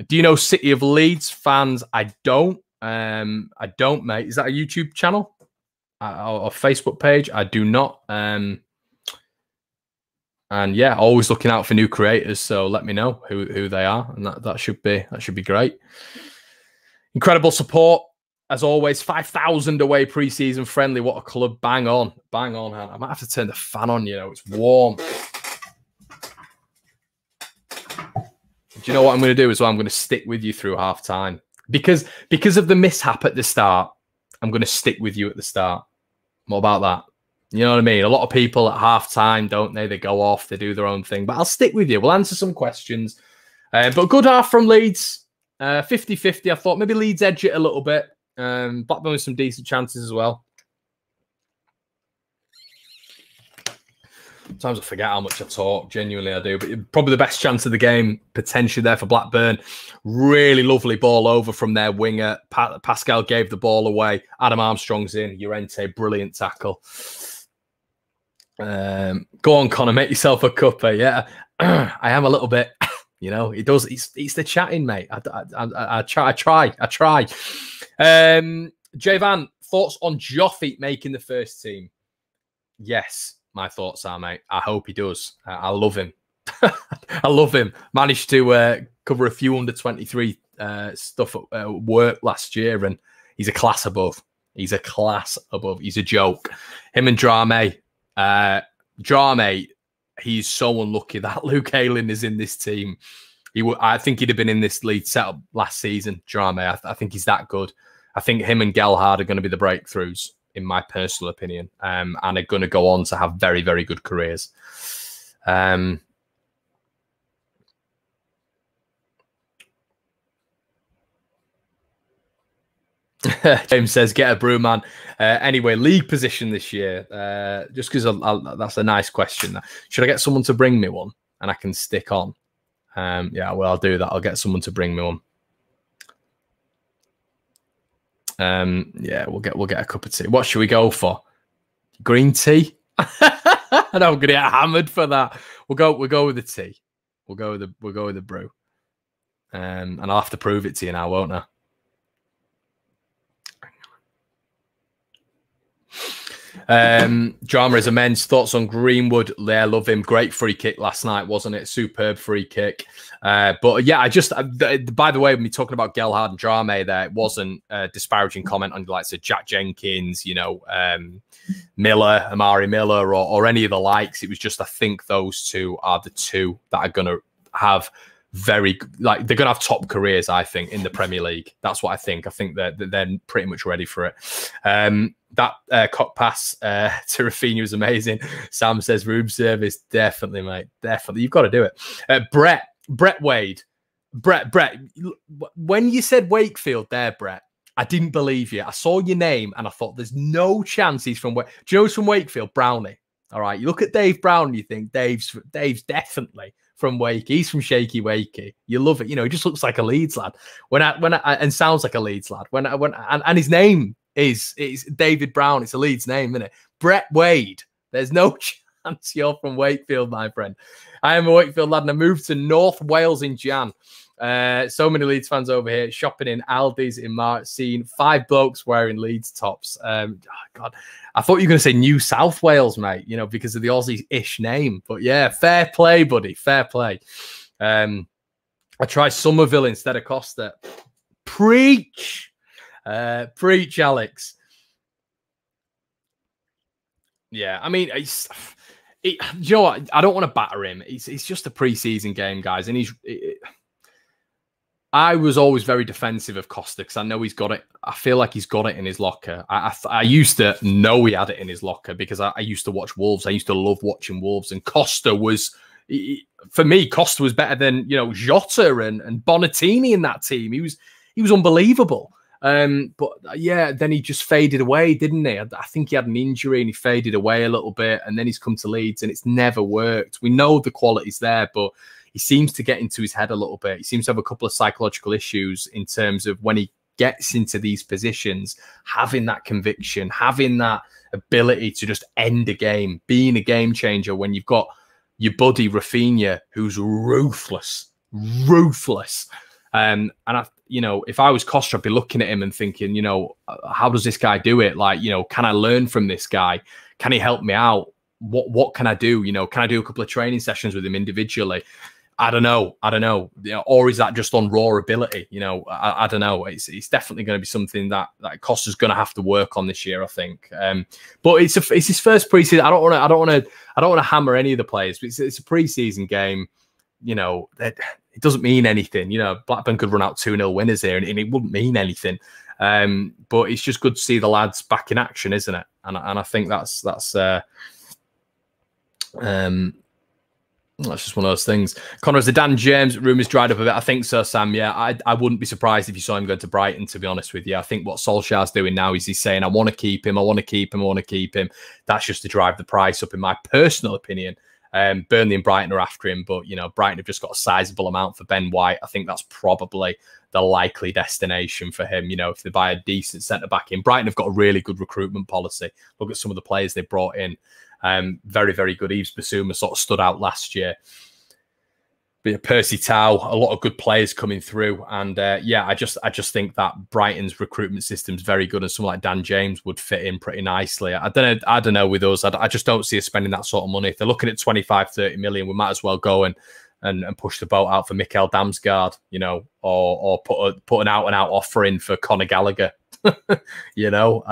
Do you know City of Leeds fans? I don't, mate. Is that a YouTube channel? Or Facebook page? I do not. And yeah, always looking out for new creators. So let me know who they are, and that should be great. Incredible support as always. 5,000 away pre-season friendly. What a club! Bang on, bang on. I might have to turn the fan on. You know, it's warm. Do you know what I'm going to do as well? I'm going to stick with you through half time because of the mishap at the start. I'm going to stick with you at the start. What about that? You know what I mean? A lot of people at half time, don't they? They go off, they do their own thing. But I'll stick with you. We'll answer some questions. But good half from Leeds. 50-50. I thought maybe Leeds edge it a little bit. Blackburn with some decent chances as well. Sometimes I forget how much I talk. Genuinely, I do. But probably the best chance of the game potentially there for Blackburn. Really lovely ball over from their winger. Pascal gave the ball away. Adam Armstrong's in. Llorente, brilliant tackle. Go on, Connor. Make yourself a cuppa. Yeah, I am a little bit. You know, he does. It's the chatting, mate. I try. Javan, thoughts on Joffy making the first team? Yes. My thoughts are, mate, I hope he does. I love him. I love him. Managed to cover a few under-23 stuff at work last year, and he's a class above. He's a class above. He's a joke. Him and Drame. Drame, he's so unlucky that Luke Ayling is in this team. I think he'd have been in this lead setup last season, Drame. I think he's that good. I think him and Gelhard are going to be the breakthroughs, in my personal opinion, and are going to go on to have very, very good careers. James says, get a brew, man. Anyway, league position this year. Just because that's a nice question. Should I get someone to bring me one and I can stick on? Yeah, well, I'll do that. I'll get someone to bring me one. Yeah, we'll get a cup of tea. What should we go for? Green tea? I know I'm gonna get hammered for that. We'll go with the tea. We'll go with the brew. And I'll have to prove it to you now, won't I? Drama is immense. Thoughts on Greenwood? Yeah, love him. Great free kick last night, wasn't it? Superb free kick. But yeah, by the way, when we're talking about Gelhard and Drame there, it wasn't a disparaging comment on the likes of Jack Jenkins, you know, Miller, Amari Miller, or any of the likes. It was just, I think those two are the two that are going to have they're going to have top careers, I think, in the Premier League. That's what I think. I think that they're pretty much ready for it. That cock pass to Rafinha was amazing. Sam says room service. Definitely, mate. Definitely. You've got to do it. Brett Wade. Brett, when you said Wakefield there, Brett, I didn't believe you. I saw your name and I thought there's no chance he's from... Do you know who's from Wakefield? Brownie. All right, you look at Dave Brown and you think Dave's definitely from Wakey. He's from Shaky Wakey. You love it. You know, he just looks like a Leeds lad. And sounds like a Leeds lad. And his name is David Brown. It's a Leeds name, isn't it? Brett Wade. There's no chance you're from Wakefield, my friend. I am a Wakefield lad, and I moved to North Wales in Jan. So many Leeds fans over here shopping in Aldi's in March, seeing 5 blokes wearing Leeds tops. Oh God, I thought you were going to say New South Wales, mate, you know, because of the Aussie-ish name. But yeah, fair play, buddy, fair play. I tried Somerville instead of Costa. Preach. Preach, Alex. Yeah, I mean, you know what? I don't want to batter him. It's just a pre-season game, guys, and I was always very defensive of Costa because I know he's got it. I feel like he's got it in his locker. I used to know he had it in his locker because I used to watch Wolves. I used to love watching Wolves, and Costa was, for me, Costa was better than, you know, Jota and Bonatini in that team. He was unbelievable. But yeah, then he just faded away, didn't he? I think he had an injury and he faded away a little bit, and then he's come to Leeds and it's never worked. We know the quality's there, but he seems to get into his head a little bit. He seems to have a couple of psychological issues in terms of when he gets into these positions, having that conviction, having that ability to just end a game, being a game changer when you've got your buddy Rafinha, who's ruthless. And you know, if I was Costa, I'd be looking at him and thinking, you know, how does this guy do it? Like, you know, can I learn from this guy? Can he help me out? What can I do? You know, can I do a couple of training sessions with him individually? I don't know. You know, or is that just on raw ability? You know, I don't know. It's definitely going to be something that Costa's going to have to work on this year, I think. But it's his first preseason. I don't want to hammer any of the players. But it's a preseason game. You know, it doesn't mean anything. You know, Blackburn could run out 2-0 winners here, and it wouldn't mean anything. But it's just good to see the lads back in action, isn't it? And I think that's just one of those things. Connor, is the Dan James rumours dried up a bit? I think so, Sam. Yeah, I wouldn't be surprised if you saw him going to Brighton, to be honest with you. I think what Solskjaer's doing now is he's saying, I want to keep him, I want to keep him, I want to keep him. That's just to drive the price up, in my personal opinion. Burnley and Brighton are after him, but, you know, Brighton have just got a sizable amount for Ben White. I think that's probably the likely destination for him, you know, if they buy a decent centre-back in. Brighton have got a really good recruitment policy. Look at some of the players they brought in. Very, very good. Yves Bissouma sort of stood out last year. But yeah, Percy Tau, a lot of good players coming through. And yeah, I just think that Brighton's recruitment system is very good, and someone like Dan James would fit in pretty nicely. I don't know with us. I just don't see us spending that sort of money. If they're looking at 25, 30 million, we might as well go and push the boat out for Mikkel Damsgaard, you know, or put an out-and-out offer in for Conor Gallagher. You know,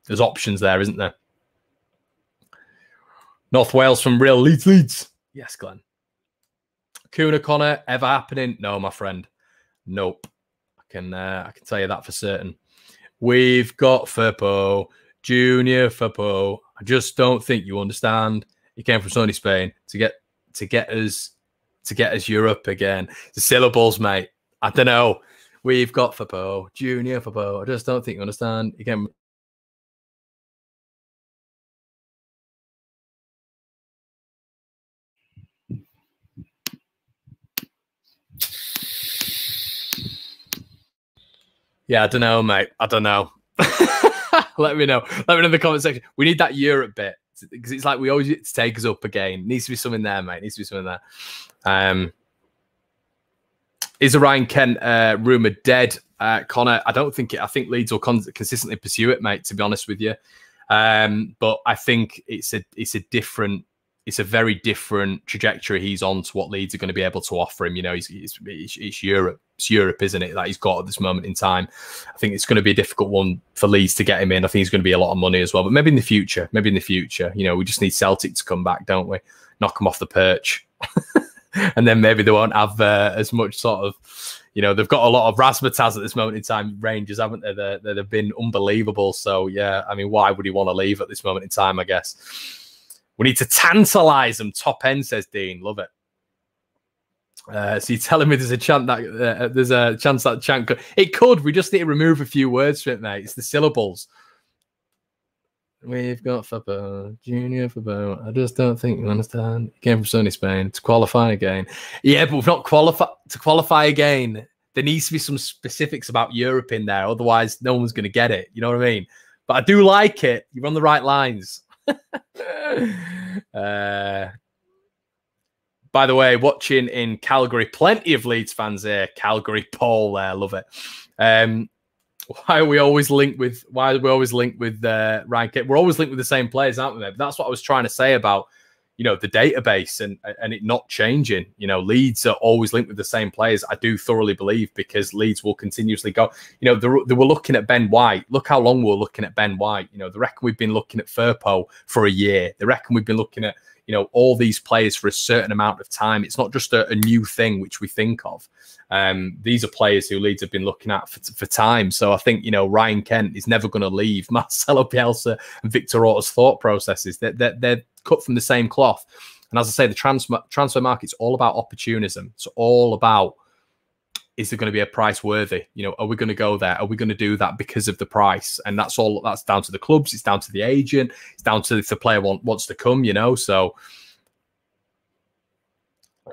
there's options there, isn't there? North Wales from real Leeds. Yes, Glenn. Kuna Connor, ever happening? No, my friend. Nope. I can tell you that for certain. We've got Firpo, Junior Firpo. I just don't think you understand. He came from sunny Spain to get us Europe again. The syllables, mate. I don't know. We've got Firpo, Junior Firpo. I just don't think you understand. He came. Yeah, I don't know, mate. I don't know. Let me know. Let me know in the comment section. We need that Europe bit because it's like we always need to take us up again. Needs to be something there, mate. Needs to be something there. Is a Ryan Kent rumor dead, Connor? I don't think it. I think Leeds will consistently pursue it, mate. To be honest with you, but I think it's a very different trajectory he's on to what Leeds are going to be able to offer him. You know, it's Europe. It's Europe, isn't it, that he's got at this moment in time. I think it's going to be a difficult one for Leeds to get him in. I think it's going to be a lot of money as well. But maybe in the future, you know, we just need Celtic to come back, don't we? Knock them off the perch. And then maybe they won't have as much sort of, you know, they've got a lot of razzmatazz at this moment in time, Rangers, haven't they? They've been unbelievable. So, yeah, I mean, why would he want to leave at this moment in time, I guess? We need to tantalise them. Top end, says Dean. Love it. So you're telling me there's a chance that chant could. It could. We just need to remove a few words from it, mate. It's the syllables. We've got Fabo, Junior Fabo. I just don't think you understand. He came from sunny Spain to qualify again. Yeah, but we've not qualified. To qualify again, there needs to be some specifics about Europe in there. Otherwise, no one's going to get it. You know what I mean? But I do like it. You're on the right lines. By the way, watching in Calgary, plenty of Leeds fans here. Calgary, Paul there, love it. Why are we always linked with Ryan Kent? We're always linked with the same players, aren't we? But that's what I was trying to say about, you know, the database and it not changing. You know, Leeds are always linked with the same players. I do thoroughly believe, because Leeds will continuously go. You know, they were looking at Ben White. Look how long we're looking at Ben White. You know, they reckon we've been looking at Firpo for a year. They reckon we've been looking at, you know, all these players for a certain amount of time. It's not just a new thing which we think of. These are players who Leeds have been looking at for time. So I think, you know, Ryan Kent is never going to leave Marcelo Bielsa and Victor Orta's thought processes. They're cut from the same cloth. And as I say, the transfer market's all about opportunism. It's all about, is there going to be a price worthy? You know, are we going to go there? Are we going to do that because of the price? And that's all. That's down to the clubs. It's down to the agent. It's down to if the player wants to come. You know, so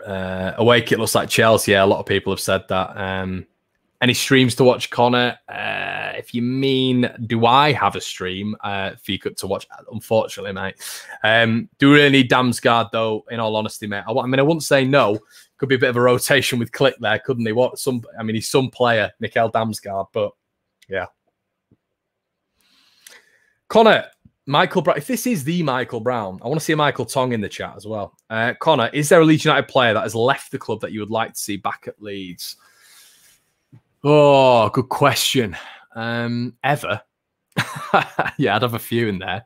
awake. It looks like Chelsea. Yeah, a lot of people have said that. Any streams to watch, Connor? If you mean, do I have a stream for you to watch? Unfortunately, mate. Do we really need Damsgaard though? In all honesty, mate. I wouldn't say no. Could be a bit of a rotation with Click there, couldn't he? He's some player, Mikkel Damsgaard, but yeah. Connor, Michael Brown. If this is the Michael Brown, I want to see a Michael Tong in the chat as well. Connor, is there a Leeds United player that has left the club that you would like to see back at Leeds? Oh, good question. Ever? Yeah, I'd have a few in there.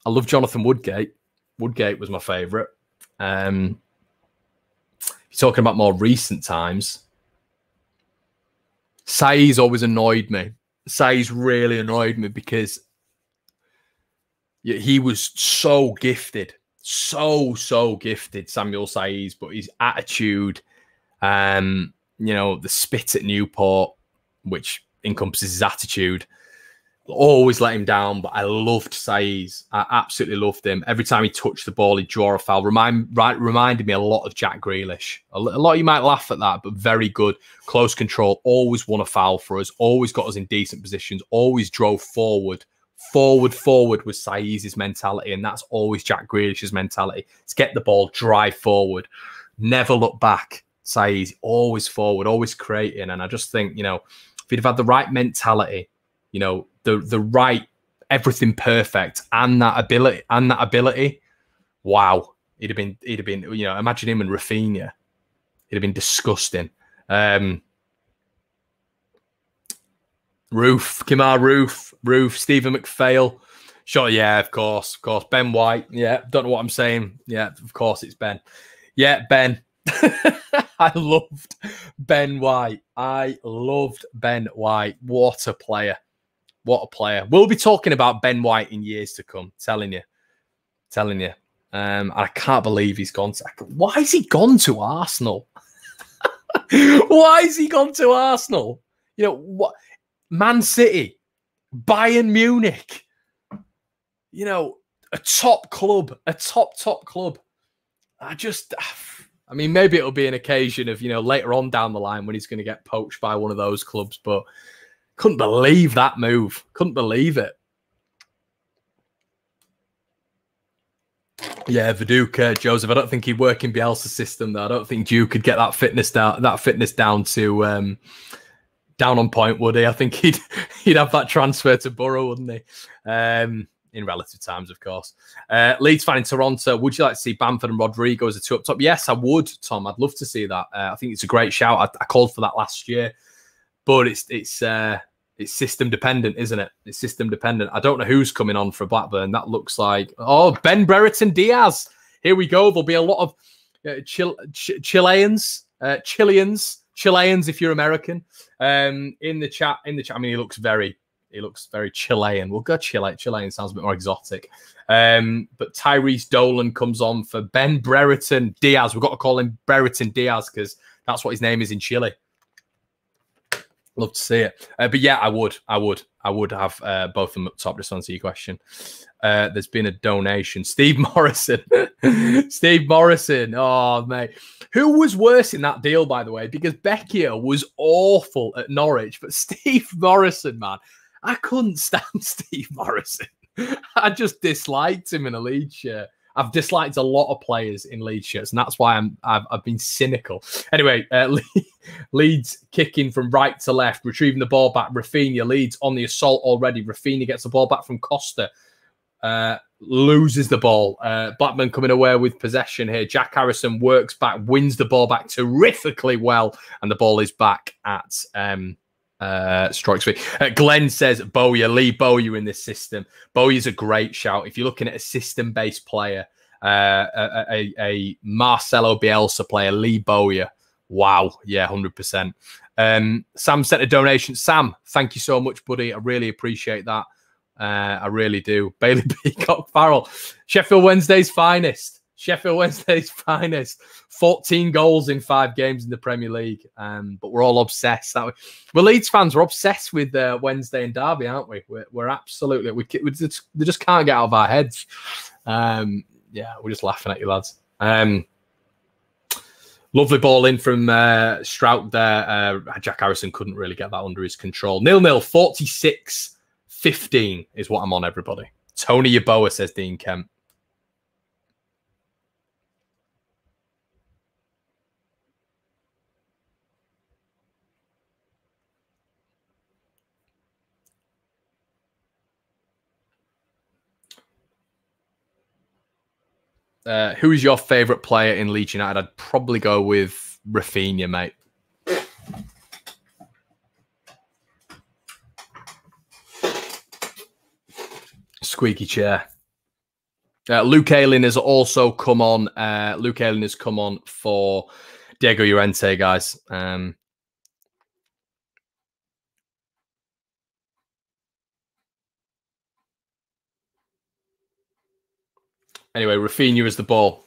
I love Jonathan Woodgate. Woodgate was my favourite. Talking about more recent times, Sai's always annoyed me. Sai's really annoyed me because he was so gifted, so gifted, Samuel Saiz, but his attitude, you know, the spit at Newport, which encompasses his attitude, always let him down. But I loved Saiz. I absolutely loved him. Every time he touched the ball, he'd draw a foul. Reminded me a lot of Jack Grealish. A lot, you might laugh at that, but very good. Close control. Always won a foul for us. Always got us in decent positions. Always drove forward. Forward was Saiz's mentality, and that's always Jack Grealish's mentality. It's get the ball, drive forward. Never look back. Saiz, always forward, always creating. And I just think, you know, if he'd have had the right mentality, you know, the right everything perfect and that ability, wow, he'd have been, you know, imagine him and Rafinha. He'd have been disgusting. Roof, Stephen McPhail. Sure, yeah, of course. Ben White. Yeah, don't know what I'm saying. Yeah, of course it's Ben. Yeah, Ben. I loved Ben White. What a player. What a player. We'll be talking about Ben White in years to come. Telling you. I can't believe he's gone to... Why has he gone to Arsenal? Why has he gone to Arsenal? You know, what? Man City, Bayern Munich, you know, a top club. I mean, maybe it'll be an occasion of, you know, later on down the line when he's going to get poached by one of those clubs, but couldn't believe that move. Couldn't believe it. Yeah, Viduka, Joseph. I don't think he'd work in Bielsa's system, though. I don't think Duke could get that fitness down to down on point, would he? I think he'd have that transfer to Borough, wouldn't he? In relative times, of course. Leeds fan in Toronto. Would you like to see Bamford and Rodrigo as a two up top? Yes, I would, Tom. I'd love to see that. I think it's a great shout. I called for that last year, but it's system dependent, isn't it? It's system dependent. I don't know who's coming on for Blackburn. That looks like Ben Brereton Diaz. Here we go. There'll be a lot of Chileans if you're American. In the chat. I mean, he looks very Chilean. We'll go Chilean sounds a bit more exotic. But Tyrese Dolan comes on for Ben Brereton Diaz. We've got to call him Brereton Diaz because that's what his name is in Chile. Love to see it. But yeah, I would have both of them up top, just to answer your question. There's been a donation. Steve Morrison. Steve Morrison. Oh, mate. Who was worse in that deal, by the way? Because Becchio was awful at Norwich, but Steve Morrison, man, I couldn't stand Steve Morrison. I just disliked him in a Leeds shirt. I've disliked a lot of players in Leeds shirts, and that's why I've been cynical. Anyway, Leeds kicking from right to left, retrieving the ball back. Rafinha Leeds on the assault already. Rafinha gets the ball back from Costa. Loses the ball. Blackburn coming away with possession here. Jack Harrison works back, wins the ball back terrifically well, and the ball is back at Strike Speed. Glenn says Bowyer, Lee Bowyer in this system. Bowyer's a great shout. If you're looking at a system-based player, a Marcelo Bielsa player, Lee Bowyer. Wow, yeah, 100%. Sam sent a donation. Sam, thank you so much, buddy. I really appreciate that. I really do. Bailey Peacock Farrell, Sheffield Wednesday's finest. Sheffield Wednesday's finest. 14 goals in 5 games in the Premier League. But we're all obsessed. We're Leeds fans. We're obsessed with Wednesday and Derby, aren't we? We're absolutely. We just can't get out of our heads. Yeah, we're just laughing at you, lads. Lovely ball in from Strout there. Jack Harrison couldn't really get that under his control. 0-0, 46-15 is what I'm on, everybody. Tony Yeboah, says Dean Kemp. Who is your favourite player in Leeds United? I'd probably go with Rafinha, mate. Squeaky chair. Luke Ayling has also come on. Luke Ayling has come on for Diego Llorente, guys. Anyway, Rafinha is the ball.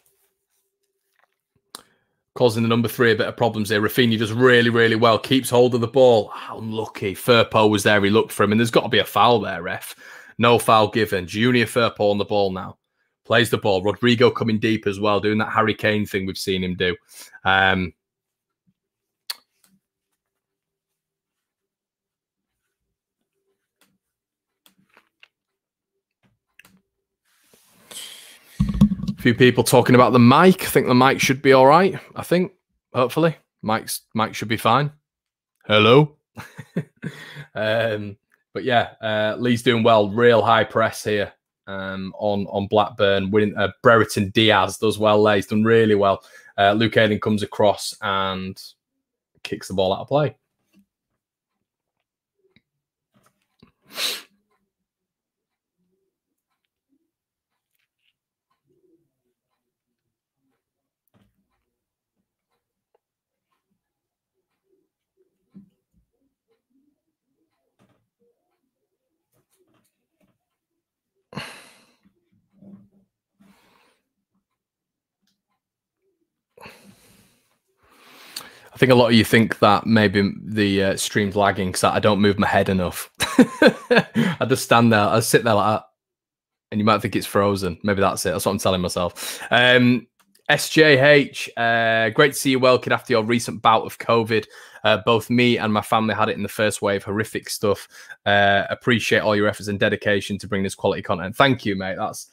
Causing the number 3 a bit of problems here. Rafinha does really, really well. Keeps hold of the ball. Oh, unlucky. Firpo was there. He looked for him. And there's got to be a foul there, ref. No foul given. Junior Firpo on the ball now. Plays the ball. Rodrigo coming deep as well. Doing that Harry Kane thing we've seen him do. A few people talking about the mic. I think the mic should be all right. I think, hopefully. Mic should be fine. Hello. But yeah, Lee's doing well. Real high press here on Blackburn. Winning. Brereton Diaz does well there. He's done really well. Luke Ayling comes across and kicks the ball out of play. I think a lot of you think that maybe the stream's lagging because I don't move my head enough. I just stand there. I sit there like that. And you might think it's frozen. Maybe that's it. That's what I'm telling myself. SJH, great to see you well, kid, after your recent bout of COVID. Both me and my family had it in the first wave. Horrific stuff. Appreciate all your efforts and dedication to bring this quality content. Thank you, mate. That's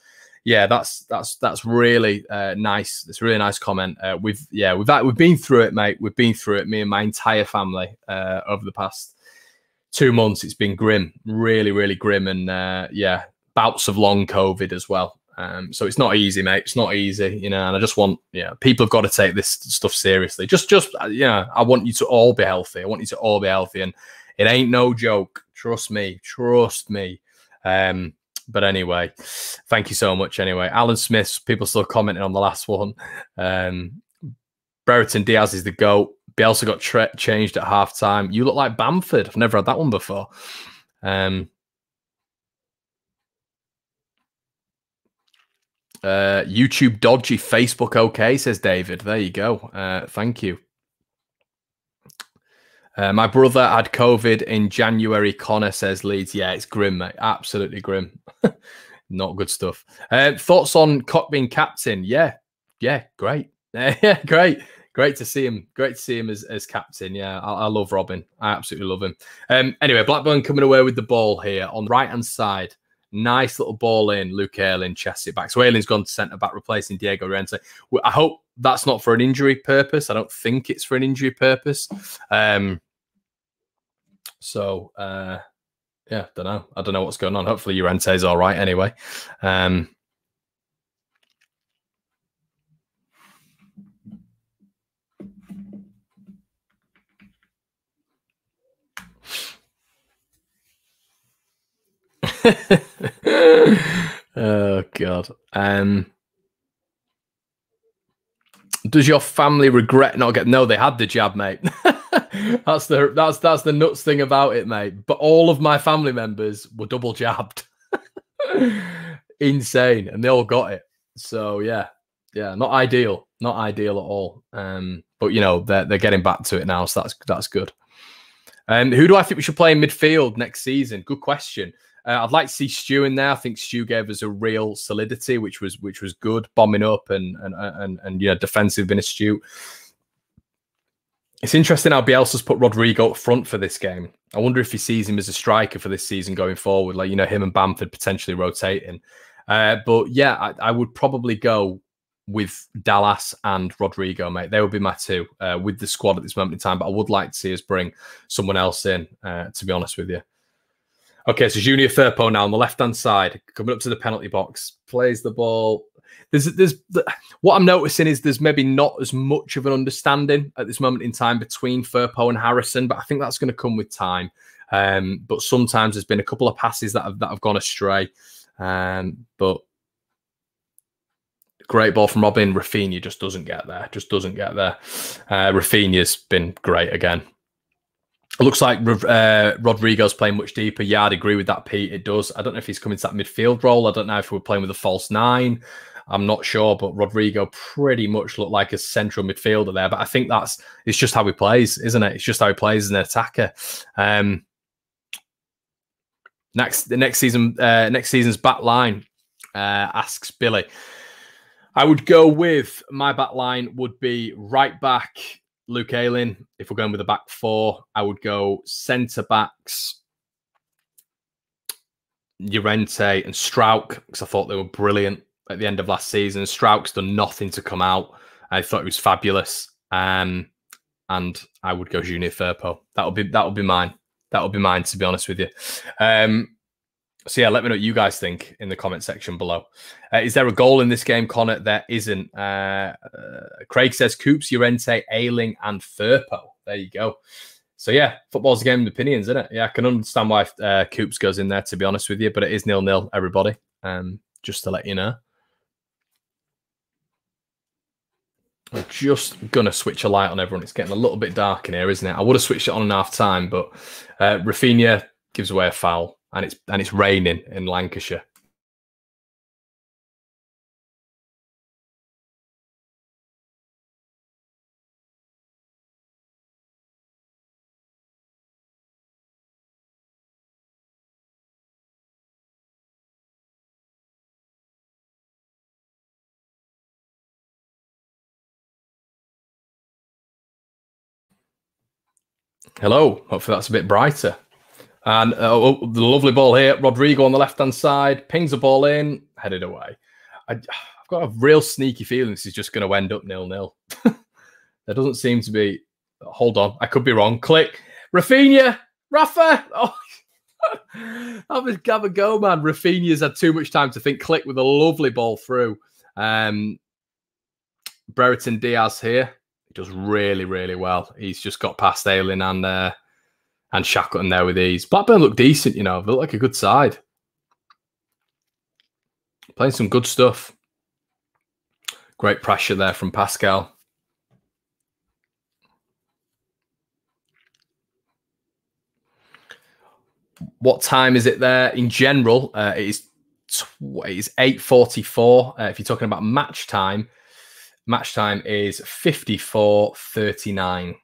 really nice. It's a really nice comment. We've been through it, mate. We've been through it. Me and my entire family over the past 2 months. It's been grim, really, really grim, and yeah, bouts of long COVID as well. So it's not easy, mate. It's not easy, you know. And I just want, people have got to take this stuff seriously. Just I want you to all be healthy. I want you to all be healthy, and it ain't no joke. Trust me. But anyway, thank you so much. Anyway, Alan Smith, people still commenting on the last one. Brereton Diaz is the GOAT. Bielsa got changed at halftime. You look like Bamford. I've never had that one before. YouTube dodgy, Facebook okay, says David. There you go. Thank you. My brother had COVID in January. Connor says Leeds. Yeah, it's grim, mate. Absolutely grim. Not good stuff. Thoughts on Cock being captain? Yeah, great. Yeah, great to see him. Great to see him as captain. Yeah, I love Robin. I absolutely love him. Anyway, Blackburn coming away with the ball here on the right hand side. Nice little ball in. Luke Ayling chests it back. So Ayling's gone to centre back, replacing Diego Llorente. I hope that's not for an injury purpose. I don't think it's for an injury purpose. Yeah, don't know. I don't know what's going on. Hopefully Llorente's all right anyway. Oh God. Does your family regret not getting? No, they had the jab, mate. that's the nuts thing about it, mate. But all of my family members were double jabbed. Insane, and they all got it. So yeah, not ideal at all. But you know they're getting back to it now, so that's good. Who do I think we should play in midfield next season? Good question. I'd like to see Stu in there. I think Stu gave us a real solidity, which was good, bombing up and yeah, defensive, being astute. It's interesting how Bielsa's put Rodrigo up front for this game. I wonder if he sees him as a striker for this season going forward, like, you know, him and Bamford potentially rotating. But yeah, I would probably go with Dallas and Rodrigo, mate. They would be my two with the squad at this moment in time. But I would like to see us bring someone else in, to be honest with you. Okay, so Junior Firpo now on the left-hand side, coming up to the penalty box, plays the ball. What I'm noticing is there's maybe not as much of an understanding at this moment in time between Firpo and Harrison, but I think that's going to come with time. But sometimes there's been a couple of passes that have gone astray. But great ball from Robin. Rafinha just doesn't get there. Rafinha's been great again. It looks like Rodrigo's playing much deeper. Yeah, I'd agree with that, Pete. It does. I don't know if he's coming to that midfield role. I don't know if we're playing with a false nine. I'm not sure, but Rodrigo pretty much looked like a central midfielder there. But I think it's just how he plays, isn't it? It's just how he plays as an attacker. Next season's back line, asks Billy. I would go with my back line would be right back Luke Ayling. If we're going with a back four, I would go centre backs Llorente and Strauch, because I thought they were brilliant at the end of last season. Strauch's done nothing to come out. I thought he was fabulous. And I would go Junior Firpo. That would be mine. That would be mine, to be honest with you. So yeah, let me know what you guys think in the comment section below. Is there a goal in this game, Connor? There isn't. Craig says Coops, Llorente, Ayling, and Firpo. There you go. So yeah, football's a game of opinions, isn't it? Yeah, I can understand why Coops goes in there, to be honest with you, but it is 0-0, everybody. Just to let you know. I'm just going to switch a light on everyone. It's getting a little bit dark in here, isn't it? I would have switched it on in half time, but Rafinha gives away a foul. And it's raining in Lancashire. Hello. Hopefully that's a bit brighter. And the lovely ball here. Rodrigo on the left-hand side. Pings the ball in. Headed away. I've got a real sneaky feeling this is just going to end up 0-0. There doesn't seem to be... Hold on. I could be wrong. Click. Rafinha. Rafa. Oh. Have a go, man. Rafinha's had too much time to think. Click with a lovely ball through. Brereton Diaz here. He does really, really well. He's just got past Ayling and Shackleton there with ease. Blackburn look decent, you know. They look like a good side. Playing some good stuff. Great pressure there from Pascal. What time is it there? In general, it is 8:44. If you're talking about match time is 54:39.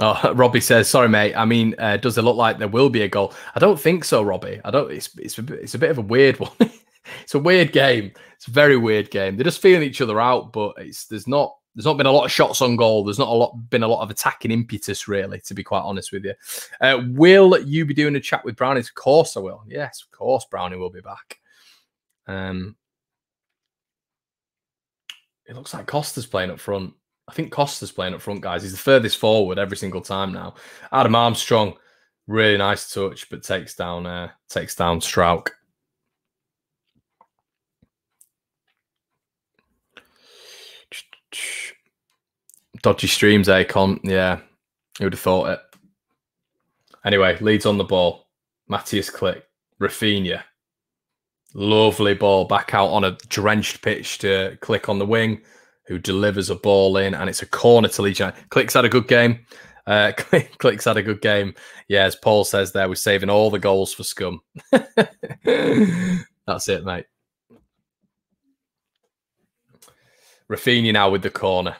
Oh, Robbie says, "Sorry, mate. I mean, does it look like there will be a goal?" I don't think so, Robbie. I don't. It's a bit of a weird one. It's a weird game. It's a very weird game. They're just feeling each other out, but there's not been a lot of shots on goal. There's not been a lot of attacking impetus, really, to be quite honest with you. Will you be doing a chat with Brownie? Of course I will. Yes, of course Brownie will be back. It looks like Costa's playing up front. I think Costa's playing up front, guys. He's the furthest forward every single time now. Adam Armstrong, really nice touch, but takes down Strauch. Dodgy streams, Akon. Yeah, who would have thought it? Anyway, Leeds on the ball. Matthias Klick. Rafinha. Lovely ball back out on a drenched pitch to Klick on the wing, who delivers a ball in, and it's a corner to Leeds United. Klick's had a good game. Klick's had a good game. Yeah, as Paul says there, we're saving all the goals for scum. That's it, mate. Rafinha now with the corner.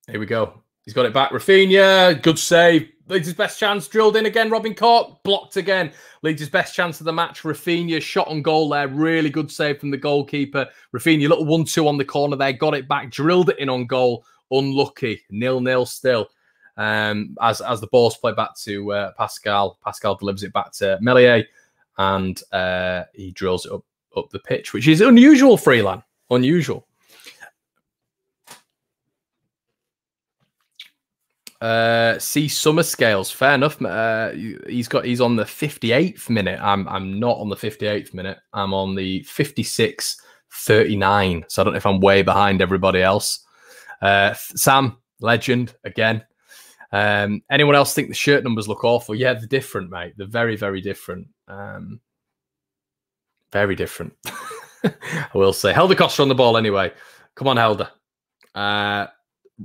Here we go. He's got it back. Rafinha, good save. Leeds' best chance, drilled in again. Robin Cork, blocked again. Leeds' best chance of the match. Rafinha, shot on goal there. Really good save from the goalkeeper. Rafinha, little 1-2 on the corner there. Got it back, drilled it in on goal. Unlucky. 0-0 still. As the ball's played back to Pascal. Pascal delivers it back to Melier. And he drills it up the pitch, which is unusual for Elan. Unusual. See summer scales. Fair enough. He's on the 58th minute. I'm not on the 58th minute. I'm on the 56:39. So I don't know if I'm way behind everybody else. Sam, legend again. Anyone else think the shirt numbers look awful? Yeah, they're different, mate. They're very, very different. Very different. I will say. Helder Costa on the ball anyway. Come on, Helder.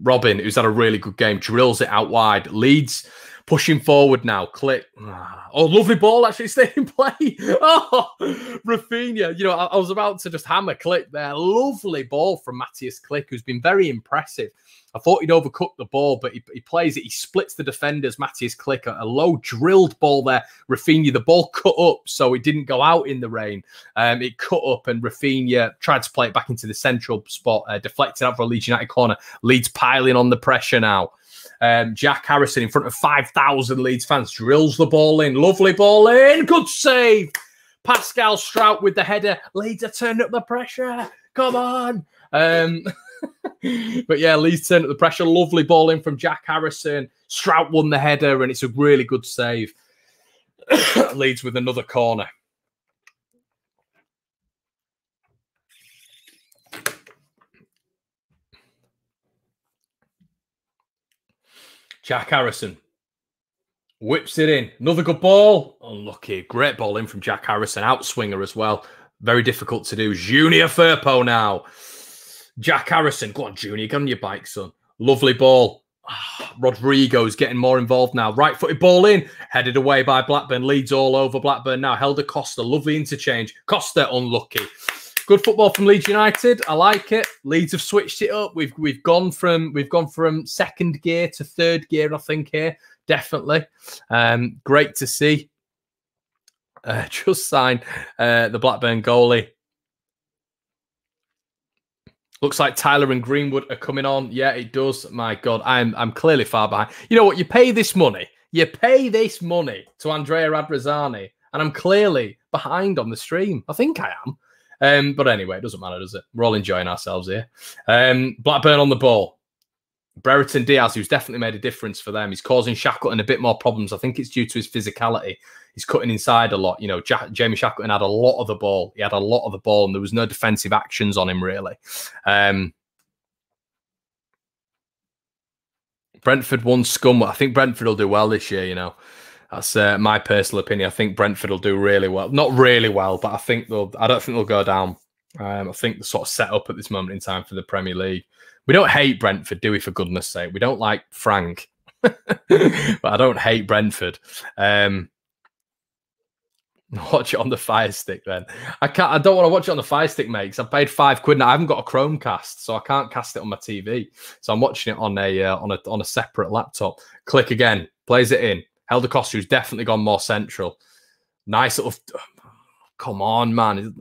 Robin, who's had a really good game, drills it out wide. Leeds pushing forward now. Klick. Oh, lovely ball actually stayed in play. Oh, Rafinha. You know, I was about to just hammer Klick there. Lovely ball from Matthias Klick, who's been very impressive. I thought he'd overcooked the ball, but he plays it. He splits the defenders. Matthias Klick, a low drilled ball there. Rafinha, the ball cut up, so it didn't go out in the rain. It cut up, and Rafinha tried to play it back into the central spot, deflected out for a Leeds United corner. Leeds piling on the pressure now. Jack Harrison in front of 5,000 Leeds fans drills the ball in. Lovely ball in. Good save. Pascal Strauch with the header. Leeds are turning up the pressure. Come on. But yeah, Leeds turned up the pressure. Lovely ball in from Jack Harrison. Strauch won the header, and it's a really good save. Leeds with another corner. Jack Harrison whips it in. Another good ball. Unlucky. Great ball in from Jack Harrison. Outswinger as well. Very difficult to do. Junior Firpo now. Jack Harrison. Go on, Junior. Get on your bike, son. Lovely ball. Rodrigo's getting more involved now. Right-footed ball in. Headed away by Blackburn. Leeds all over Blackburn now. Helder Costa. Lovely interchange. Costa unlucky. Good football from Leeds United. I like it. Leeds have switched it up. We've gone from second gear to third gear, I think, here. Definitely. Great to see. Just signed the Blackburn goalie. Looks like Tyler and Greenwood are coming on. Yeah, it does. My God, I'm clearly far behind. You know what? You pay this money. You pay this money to Andrea Radrizzani, and I'm clearly behind on the stream. I think I am. But anyway, it doesn't matter, does it? We're all enjoying ourselves here. Blackburn on the ball. Brereton Diaz, who's definitely made a difference for them. He's causing Shackleton a bit more problems. I think it's due to his physicality. He's cutting inside a lot. You know, Jamie Shackleton had a lot of the ball. He had a lot of the ball, and there was no defensive actions on him, really. Brentford won scum. I think Brentford will do well this year, you know. That's my personal opinion. I think Brentford will do really well. Not really well, but I don't think they'll go down. I think they're sort of set up at this moment in time for the Premier League. We don't hate Brentford, do we, for goodness sake? We don't like Frank. But I don't hate Brentford. Watch it on the Fire Stick then. I can't. I don't want to watch it on the Fire Stick, mate, because I paid £5 and I haven't got a Chromecast, so I can't cast it on my TV. So I'm watching it on a separate laptop. Click again, plays it in. Helder Costa, who's definitely gone more central. Nice little. Come on, man.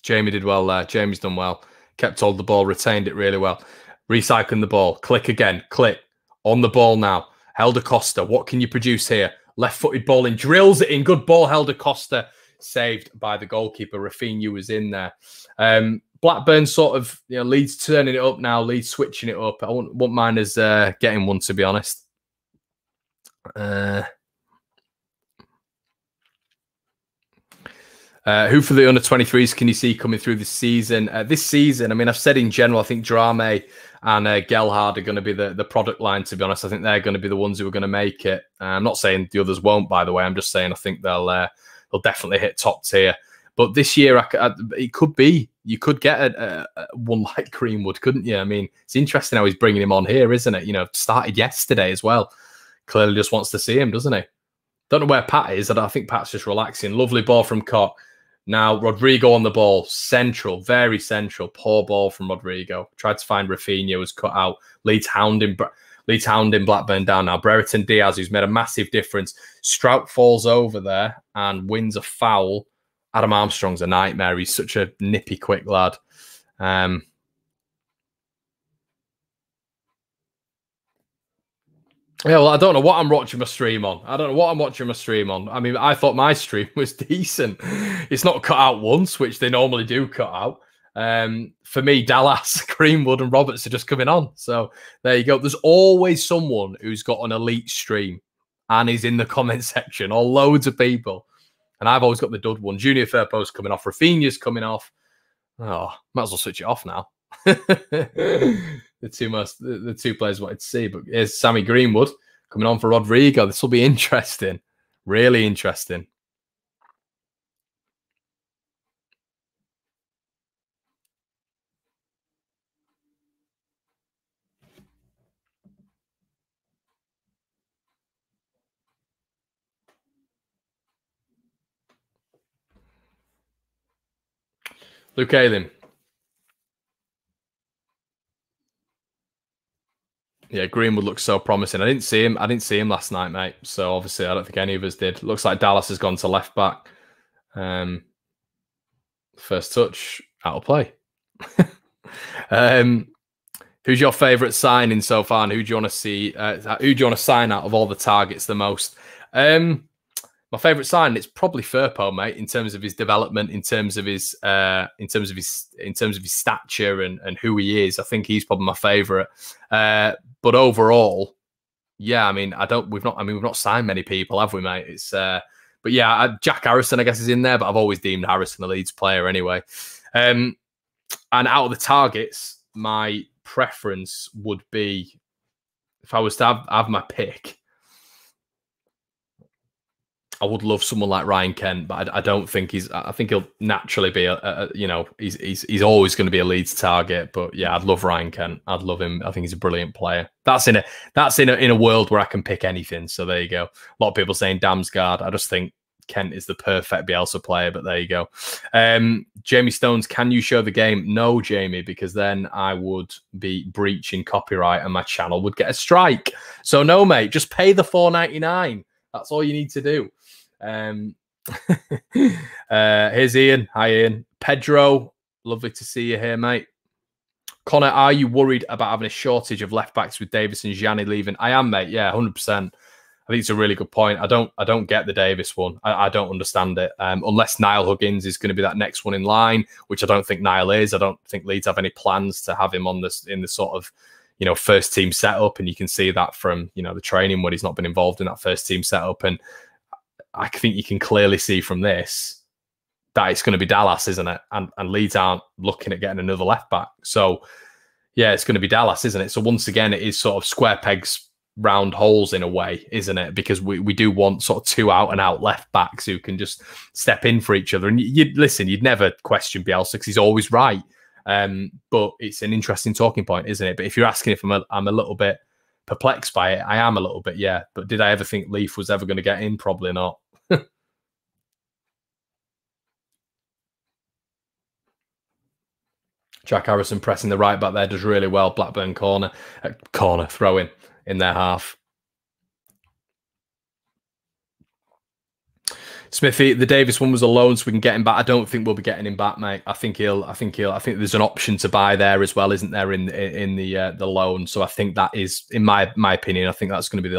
Jamie did well there. Jamie's done well. Kept hold of the ball, retained it really well. Recycling the ball. Click again. Click on the ball now. Helder Costa, what can you produce here? Left-footed ball in, drills it in. Good ball, Helder Costa, saved by the goalkeeper. Rafinha was in there. Blackburn sort of, Leeds turning it up now. Leeds switching it up. I wouldn't mind us getting one, to be honest. Who for the under-23s can you see coming through this season? This season, I mean, I've said in general, I think Drame and Gelhard are going to be the product line, to be honest. I think they're going to be the ones who are going to make it. I'm not saying the others won't, by the way. I'm just saying I think they'll definitely hit top tier. But this year, it could be, you could get one like Greenwood, couldn't you? I mean, it's interesting how he's bringing him on here, isn't it? Started yesterday as well. Clearly just wants to see him, doesn't he? Don't know where Pat is. I think Pat's just relaxing. Lovely ball from Koch. Now, Rodrigo on the ball. Central, very central. Poor ball from Rodrigo. Tried to find Rafinha, was cut out. Leeds hounding Blackburn down now. Brereton Diaz, who's made a massive difference. Strout falls over there and wins a foul. Adam Armstrong's a nightmare. He's such a nippy, quick lad. Yeah, well, I don't know what I'm watching my stream on. I mean, I thought my stream was decent. It's not cut out once, which they normally do cut out. For me, Dallas, Greenwood and Roberts are just coming on. So there you go. There's always someone who's got an elite stream and is in the comment section, or loads of people. And I've always got the dud one. Junior Firpo's coming off. Rafinha's coming off. Oh, might as well switch it off now. The two players wanted to see, but here's Sammy Greenwood coming on for Rodrigo. This will be interesting, really interesting. Luke Ayling. Yeah, Greenwood looks so promising. I didn't see him last night, mate. So obviously, I don't think any of us did. Looks like Dallas has gone to left back. First touch, out of play. Who's your favourite signing so far, and who do you want to see? Who do you want to sign out of all the targets the most? My favourite signing, it's probably Firpo, mate. In terms of his development, in terms of his stature and who he is, I think he's probably my favourite. But overall, yeah, I mean, we've not signed many people, have we, mate? It's but yeah, Jack Harrison, I guess, is in there, but I've always deemed Harrison a Leeds player anyway. And out of the targets, my preference would be, if I was to have my pick, I would love someone like Ryan Kent, but I don't think I think he'll naturally be he's always going to be a Leeds target. But yeah, I'd love Ryan Kent. I'd love him. I think he's a brilliant player. That's in a world where I can pick anything. So there you go. A lot of people saying Damsgaard. I just think Kent is the perfect Bielsa player. But there you go. Jamie Stones, can you show the game? No, Jamie, because then I would be breaching copyright and my channel would get a strike. So no, mate, just pay the $4.99. That's all you need to do. Here's Ian. Hi, Ian. Pedro, lovely to see you here, mate. Connor, are you worried about having a shortage of left backs with Davis and Gianni leaving? I am, mate. Yeah, 100%. I think it's a really good point. I don't get the Davis one. I don't understand it. Unless Niall Huggins is going to be that next one in line, which I don't think Niall is. I don't think Leeds have any plans to have him on this in the sort of first team setup, and you can see that from the training when he's not been involved in that first team setup. And I think you can clearly see from this that it's going to be Dallas, isn't it? And Leeds aren't looking at getting another left back. So, yeah, it's going to be Dallas, isn't it? So, once again, it is sort of square pegs, round holes in a way, isn't it? Because we do want sort of two out-and-out left backs who can just step in for each other. And you'd never question Bielsa because he's always right. But it's an interesting talking point, isn't it? But if you're asking if I'm a little bit perplexed by it, I am a little bit, yeah. But did I ever think Leaf was ever going to get in? Probably not. Jack Harrison pressing the right back there does really well. Blackburn corner throw in their half. Smithy, the Davis one was a loan, so we can get him back. I don't think we'll be getting him back, mate. I think there's an option to buy there as well, isn't there, in the loan? So I think that is, in my opinion, I think that's going to be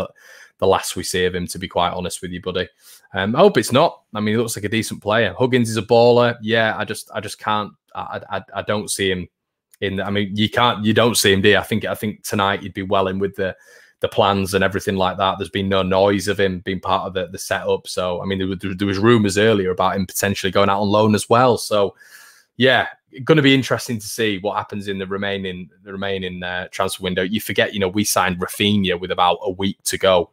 the last we see of him, to be quite honest with you, buddy. I hope it's not. I mean, he looks like a decent player. Huggins is a baller. Yeah, I just can't. I don't see him in. I mean, you don't see him, do you? I think tonight you'd be well in with the plans and everything like that. There's been no noise of him being part of the setup. So, I mean, there was rumours earlier about him potentially going out on loan as well. So, yeah, going to be interesting to see what happens in the remaining transfer window. You forget, we signed Rafinha with about a week to go.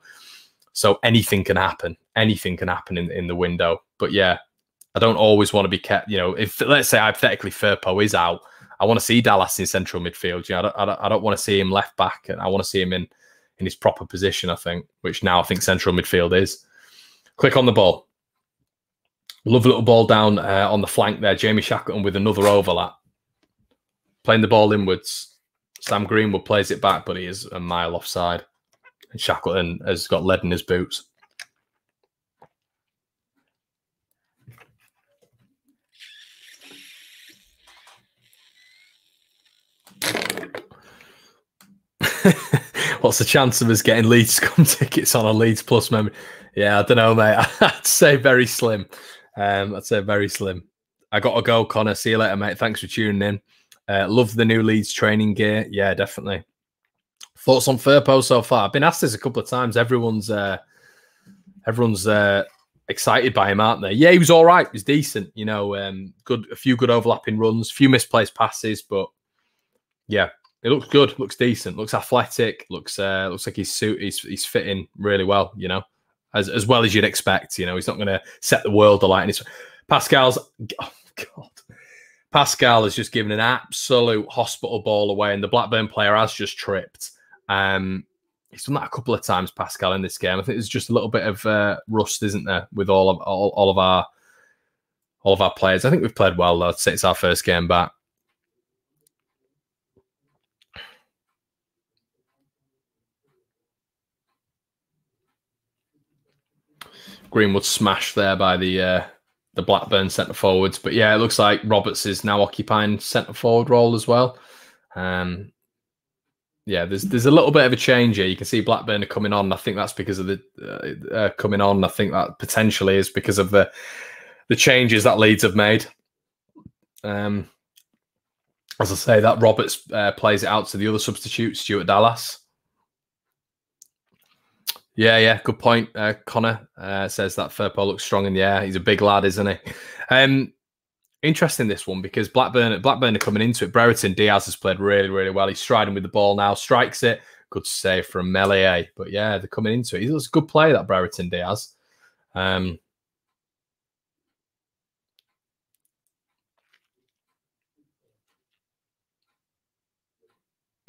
So anything can happen. Anything can happen in the window. But, yeah, I don't always want to be kept, if, let's say, hypothetically, Firpo is out, I want to see Dallas in central midfield. I don't want to see him left back. And I want to see him in his proper position, I think, which now I think central midfield is. Click on the ball. Lovely little ball down on the flank there. Jamie Shackleton with another overlap. Playing the ball inwards. Sam Greenwood plays it back, but he is a mile offside. And Shackleton has got lead in his boots. What's the chance of us getting Leeds scum tickets on a Leeds Plus member? Yeah, I don't know, mate. I'd say very slim. I'd say very slim. I got to go, Connor. See you later, mate. Thanks for tuning in. Love the new Leeds training gear. Yeah, definitely. Thoughts on Firpo so far? I've been asked this a couple of times. Everyone's excited by him, aren't they? Yeah, he was all right. He was decent. A few good overlapping runs, a few misplaced passes, but yeah. It looks good, looks decent, looks athletic, looks like he's fitting really well, as well as you'd expect. He's not going to set the world alight. And Pascal has just given an absolute hospital ball away, and the Blackburn player has just tripped. He's done that a couple of times, Pascal, in this game. I think there's just a little bit of rust, isn't there, with all of our players. I think we've played well, though. I'd say it's our first game back. Greenwood smashed there by the Blackburn centre forwards, but yeah, it looks like Roberts is now occupying centre forward role as well. Yeah, there's a little bit of a change here. You can see Blackburn are coming on. I think that's because of the coming on. I think that potentially is because of the changes that Leeds have made. As I say, that Roberts plays it out to the other substitute, Stuart Dallas. Yeah, good point. Connor says that Firpo looks strong in the air. He's a big lad, isn't he? Interesting, this one, because Blackburn are coming into it. Brereton Diaz has played really, really well. He's striding with the ball now, strikes it. Good save from Melier. But yeah, they're coming into it. He's a good player, that Brereton Diaz.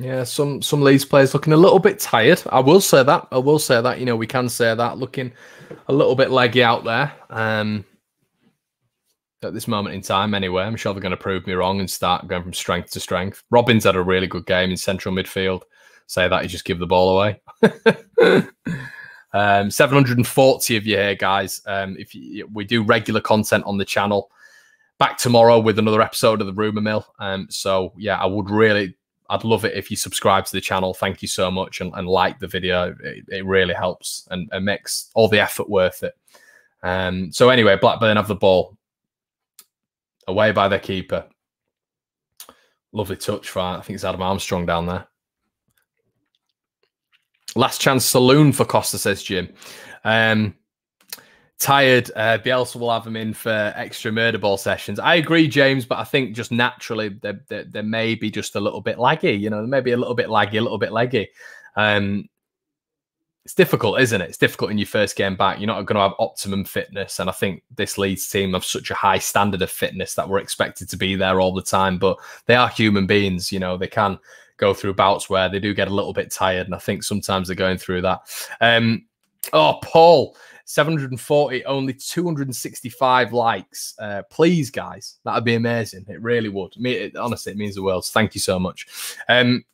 Yeah, some Leeds players looking a little bit tired. I will say that. We can say that. Looking a little bit leggy out there. At this moment in time, anyway. I'm sure they're going to prove me wrong and start going from strength to strength. Robbins had a really good game in central midfield. Say that, he just give the ball away. 740 of you here, guys. We do regular content on the channel. Back tomorrow with another episode of the Rumour Mill. So yeah, I'd love it if you subscribe to the channel. Thank you so much, and like the video. It really helps and makes all the effort worth it. So anyway, Blackburn have the ball. Away by their keeper. Lovely touch for, I think it's Adam Armstrong down there. Last chance saloon for Costa, says Jim. Tired. Bielsa will have him in for extra murder ball sessions. I agree, James, but I think just naturally they may be just a little bit laggy. Maybe a little bit leggy. It's difficult, isn't it? It's difficult in your first game back. You're not going to have optimum fitness. And I think this Leeds team have such a high standard of fitness that we're expected to be there all the time. But they are human beings. They can go through bouts where they do get a little bit tired. And I think sometimes they're going through that. Paul 740, only 265 likes. Please, guys, that'd be amazing. It really would. Honestly, it means the world. Thank you so much.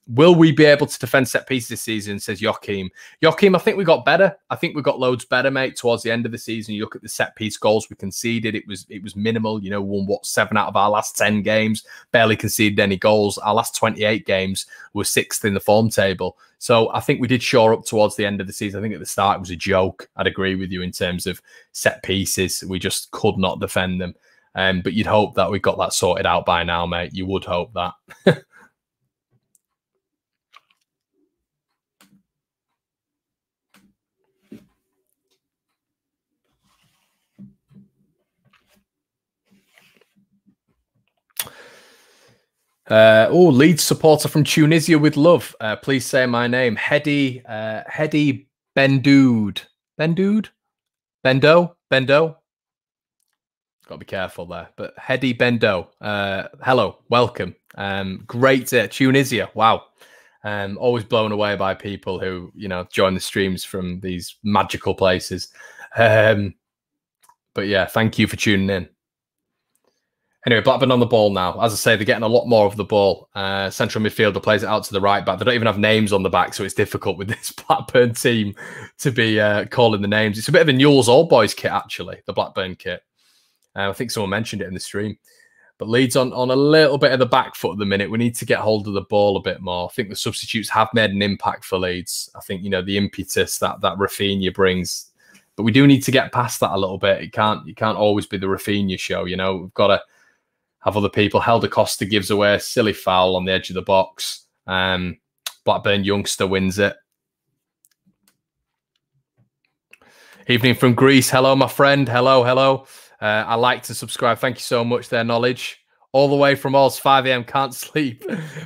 Will we be able to defend set pieces this season, says Joachim. Joachim, I think we got better. I think we got loads better, mate, towards the end of the season. You look at the set piece goals we conceded. It was minimal. You know, won, 7 out of our last 10 games. Barely conceded any goals. Our last 28 games were 6th in the form table. So I think we did shore up towards the end of the season. I think at the start it was a joke. I'd agree with you in terms of set pieces. We just could not defend them. But you'd hope that we got that sorted out by now, mate. You would hope that. Leeds supporter from Tunisia with love. Please say my name. Hedi Bendoud. Bendo? Got to be careful there. But Hedi Bendo. Hello, welcome. Great Tunisia. Wow. Always blown away by people who, you know, join the streams from these magical places. But yeah, thank you for tuning in. Anyway, Blackburn on the ball now. As I say, they're getting a lot more of the ball. Central midfielder plays it out to the right back. They don't even have names on the back, so it's difficult with this Blackburn team to be calling the names. It's a bit of a Newell's Old Boys kit, actually, the Blackburn kit. I think someone mentioned it in the stream. But Leeds on a little bit of the back foot at the minute. We need to get hold of the ball a bit more. I think the substitutes have made an impact for Leeds. I think, you know, the impetus that Rafinha brings. But we do need to get past that a little bit. It can't always be the Rafinha show, you know. We've got to have other people. Helder Costa gives away a silly foul on the edge of the box. Blackburn youngster wins it. Evening from Greece. Hello, my friend. Hello. I like to subscribe. Thank you so much. Their knowledge. All the way from Oz, 5 a.m. Can't sleep.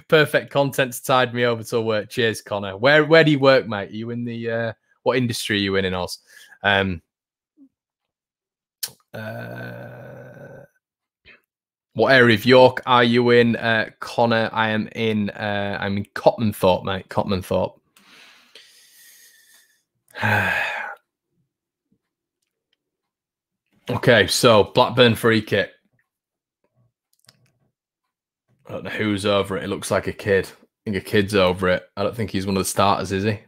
Perfect content to tide me over to work. Cheers, Connor. Where do you work, mate? Are you in the what industry are you in Oz? What area of York are you in, Connor? I'm in Cotmanthorpe, mate. Cotmanthorpe. Okay, so Blackburn free kick. I don't know who's over it. It looks like a kid. I think a kid's over it. I don't think he's one of the starters, is he?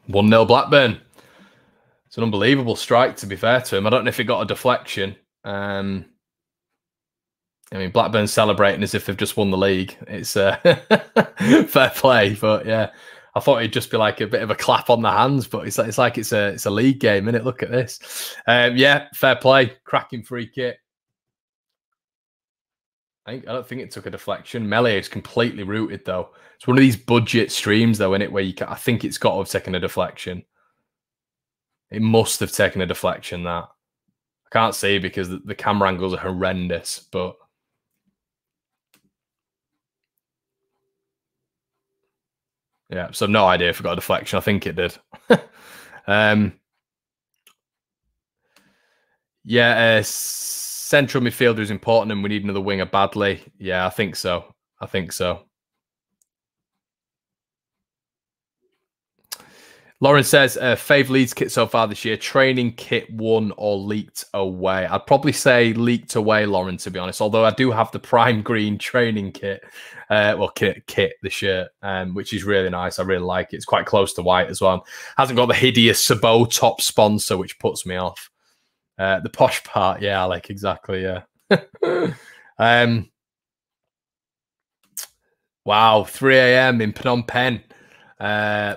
One 0 Blackburn. It's an unbelievable strike, to be fair to him. I don't know if it got a deflection. I mean, Blackburn celebrating as if they've just won the league. It's fair play, but yeah, I thought it'd just be like a bit of a clap on the hands, but it's like it's a league game, isn't it? Look at this. Yeah, fair play, cracking free kick. I don't think it took a deflection. Melee is completely rooted though. It's one of these budget streams though, isn't it? Where I think it's got to have taken a deflection. It must have taken a deflection. That I can't see because the camera angles are horrendous, but. Yeah, so no idea if it got a deflection. I think it did. Yeah, central midfielder is important and we need another winger badly. Yeah, I think so. Lauren says, fave Leeds kit so far this year, training kit won or leaked away. I'd probably say leaked away, Lauren, to be honest, although I do have the prime green training kit, kit, the shirt, which is really nice. I really like it. It's quite close to white as well. Hasn't got the hideous Sabot top sponsor, which puts me off. The posh part, yeah, Alec, exactly, yeah. Wow, 3 a.m. in Phnom Penh.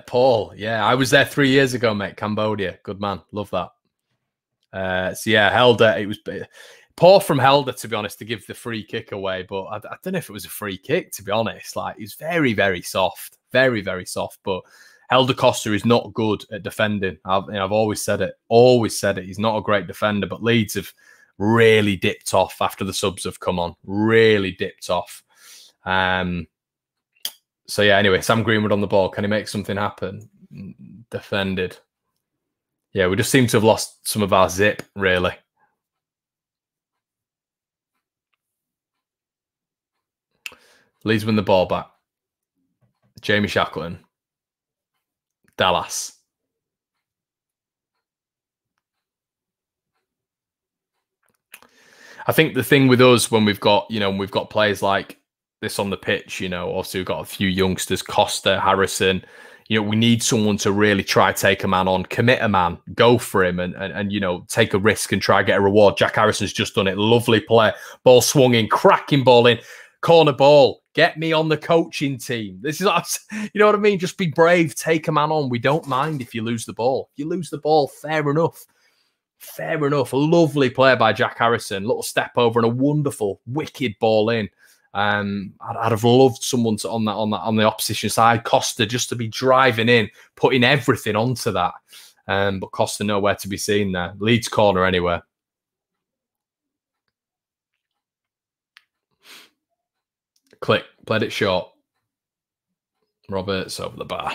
Paul, yeah, I was there 3 years ago, mate. Cambodia, good man, love that. So yeah, Helder, it was poor from Helder, to be honest, to give the free kick away, but I don't know if it was a free kick, to be honest. Like, it's very, very soft, very, very soft. But Helder Costa is not good at defending. I've always said it, He's not a great defender, but Leeds have really dipped off after the subs have come on, really dipped off. So yeah, anyway, Sam Greenwood on the ball. Can he make something happen? Defended. Yeah, we just seem to have lost some of our zip, really. Leeds win the ball back. Jamie Shackleton. Dallas. I think the thing with us when we've got, we've got players like this on the pitch, also we've got a few youngsters, Costa, Harrison, we need someone to really try take a man on, commit a man, go for him and take a risk and try get a reward. Jack Harrison's just done it. Lovely play. Ball swung in, cracking ball in, corner ball. Get me on the coaching team. This is, you know what I mean? Just be brave, take a man on. We don't mind if you lose the ball. If you lose the ball, fair enough. Fair enough. A lovely play by Jack Harrison. Little step over and a wonderful, wicked ball in. I'd have loved someone on the opposition side, Costa, just to be driving in, putting everything onto that. But Costa nowhere to be seen there. Leeds corner anyway. Click. Played it short. Roberts over the bar.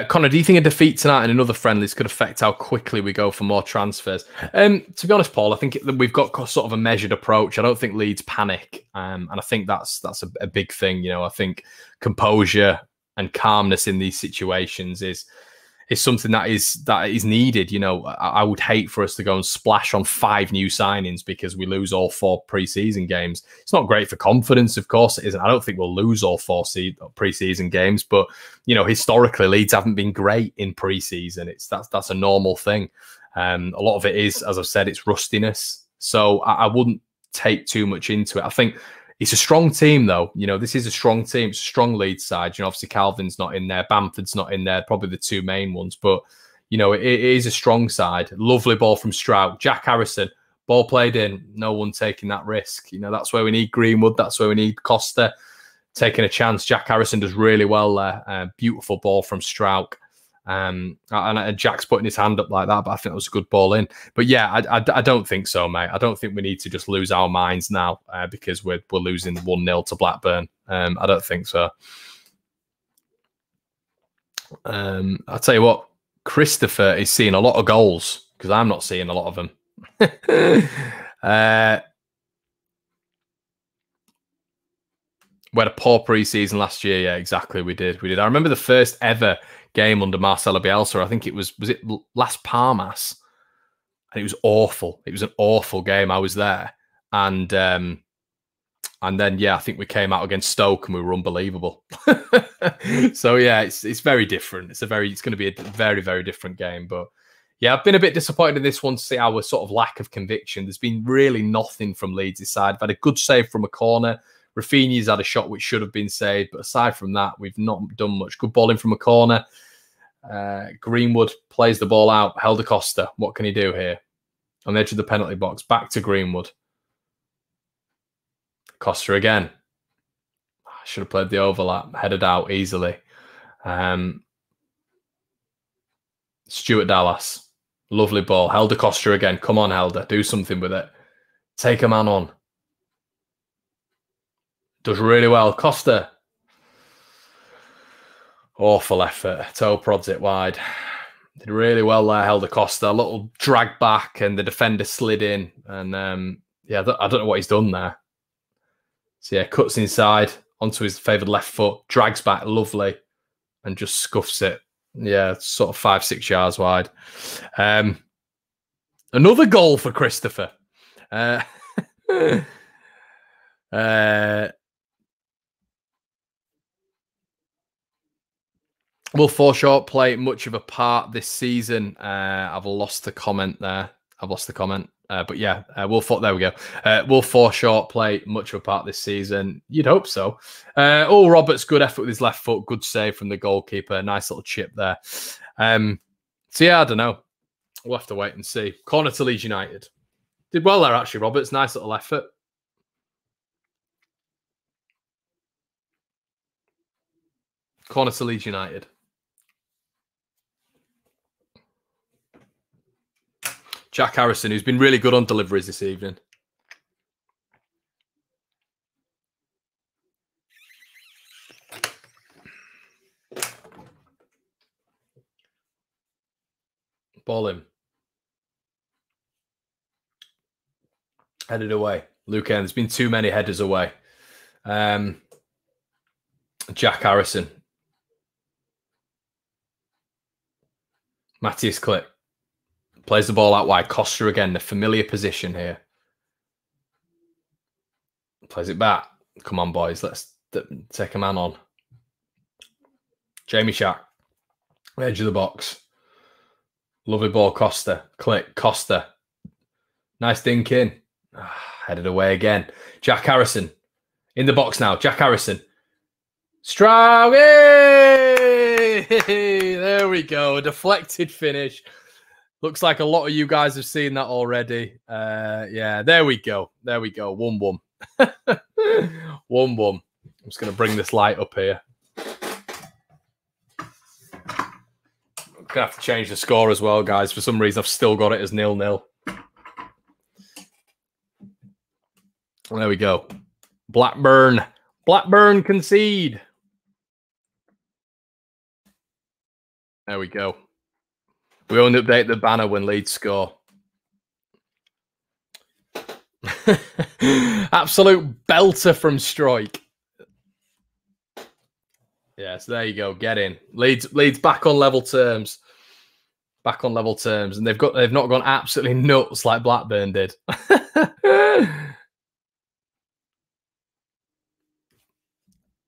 Connor, do you think a defeat tonight in another friendlies could affect how quickly we go for more transfers? To be honest, Paul, I think we've got sort of a measured approach. I don't think Leeds panic, and I think that's a big thing. I think composure and calmness in these situations is something that is needed. I would hate for us to go and splash on 5 new signings because we lose all 4 pre-season games. It's not great for confidence, of course it isn't. I don't think we'll lose all 4 pre-season games, but historically Leeds haven't been great in pre-season. That's a normal thing. A lot of it is, as I've said, it's rustiness. So I wouldn't take too much into it. I think it's a strong team, though. This is a strong team. It's a strong Leeds side. Obviously Calvin's not in there. Bamford's not in there. Probably the 2 main ones. But, it is a strong side. Lovely ball from Stroud. Jack Harrison, ball played in. No one taking that risk. That's where we need Greenwood. That's where we need Costa taking a chance. Jack Harrison does really well there. Beautiful ball from Stroud. And Jack's putting his hand up like that, but I think it was a good ball in. But yeah, I don't think so, mate. I don't think we need to just lose our minds now because we're losing 1-0 to Blackburn. I don't think so. I'll tell you what, Christopher is seeing a lot of goals because I'm not seeing a lot of them. We had a poor pre-season last year. Yeah, exactly. We did. I remember the first ever game under Marcelo Bielsa. I think it was it Las Palmas? And it was awful. It was an awful game. I was there. And then, yeah, I think we came out against Stoke and we were unbelievable. So, yeah, it's very different. It's going to be a very, very different game. But, yeah, I've been a bit disappointed in this one to see our sort of lack of conviction. There's been really nothing from Leeds' side. I've had a good save from a corner. Rafinha's had a shot which should have been saved, but aside from that, we've not done much. Good ball in from a corner. Greenwood plays the ball out. Helder Costa, what can he do here? On the edge of the penalty box, back to Greenwood. Costa again. I should have played the overlap, headed out easily. Stuart Dallas, lovely ball. Helder Costa again. Come on, Helder, do something with it. Take a man on. Does really well. Costa. Awful effort. Toe prods it wide. Did really well there, Helder Costa. A little drag back and the defender slid in. And yeah, I don't know what he's done there. So yeah, cuts inside onto his favoured left foot, drags back lovely and just scuffs it. Yeah, sort of 5-6 yards wide. Another goal for Christopher. Will Forshaw play much of a part this season? I've lost the comment there. But yeah, there we go. Will Forshaw play much of a part this season? You'd hope so. Roberts, good effort with his left foot. Good save from the goalkeeper. Nice little chip there. So yeah, I don't know. We'll have to wait and see. Corner to Leeds United. Did well there, actually, Roberts. Nice little effort. Corner to Leeds United. Jack Harrison, who's been really good on deliveries this evening. Ball in. Headed away. Luke N, there's been too many headers away. Jack Harrison. Matthias Klick plays the ball out wide. Costa again, the familiar position here. Plays it back. Come on, boys. Let's take a man on. Jamie Shack. Edge of the box. Lovely ball, Costa. Klick, Costa. Nice dink in. Headed away again. Jack Harrison. In the box now. Jack Harrison. Strong. There we go. A deflected finish. Looks like a lot of you guys have seen that already. Yeah, there we go. There we go. 1-1. 1-1. I'm just going to bring this light up here. I'm going to have to change the score as well, guys. For some reason, I've still got it as 0-0. There we go. Blackburn. Blackburn concede. There we go. We only update the banner when Leeds score. Absolute belter from Strike. Yeah, so there you go. Get in. Leeds back on level terms. Back on level terms. And they've not gone absolutely nuts like Blackburn did.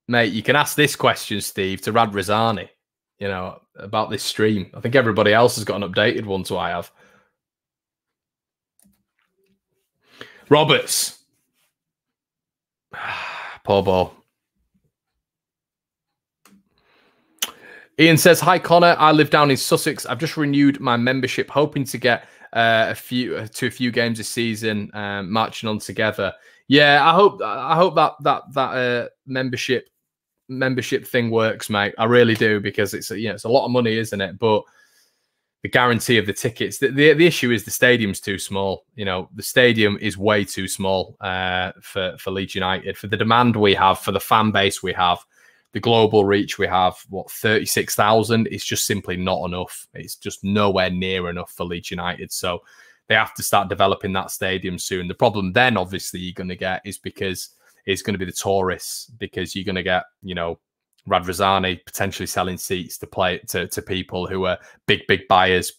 Mate, you can ask this question, Steve, to Rad Rizani, you know, about this stream. I think everybody else has got an updated one, so I have. Roberts. Poor ball. Ian says, hi, Connor. I live down in Sussex. I've just renewed my membership, hoping to get a few games this season, marching on together. Yeah, I hope that membership thing works, mate. I really do, because it's it's a lot of money, isn't it? But the guarantee of the tickets, the issue is the stadium's too small. You know, the stadium is way too small for Leeds United, for the demand we have, for the fan base we have, the global reach we have. What, 36,000? It's just simply not enough. It's just nowhere near enough for Leeds United. So they have to start developing that stadium soon. The problem then, obviously, you're going to get is because it's going to be the tourists, because you're going to get, you know, Radrazani potentially selling seats to play to people who are big buyers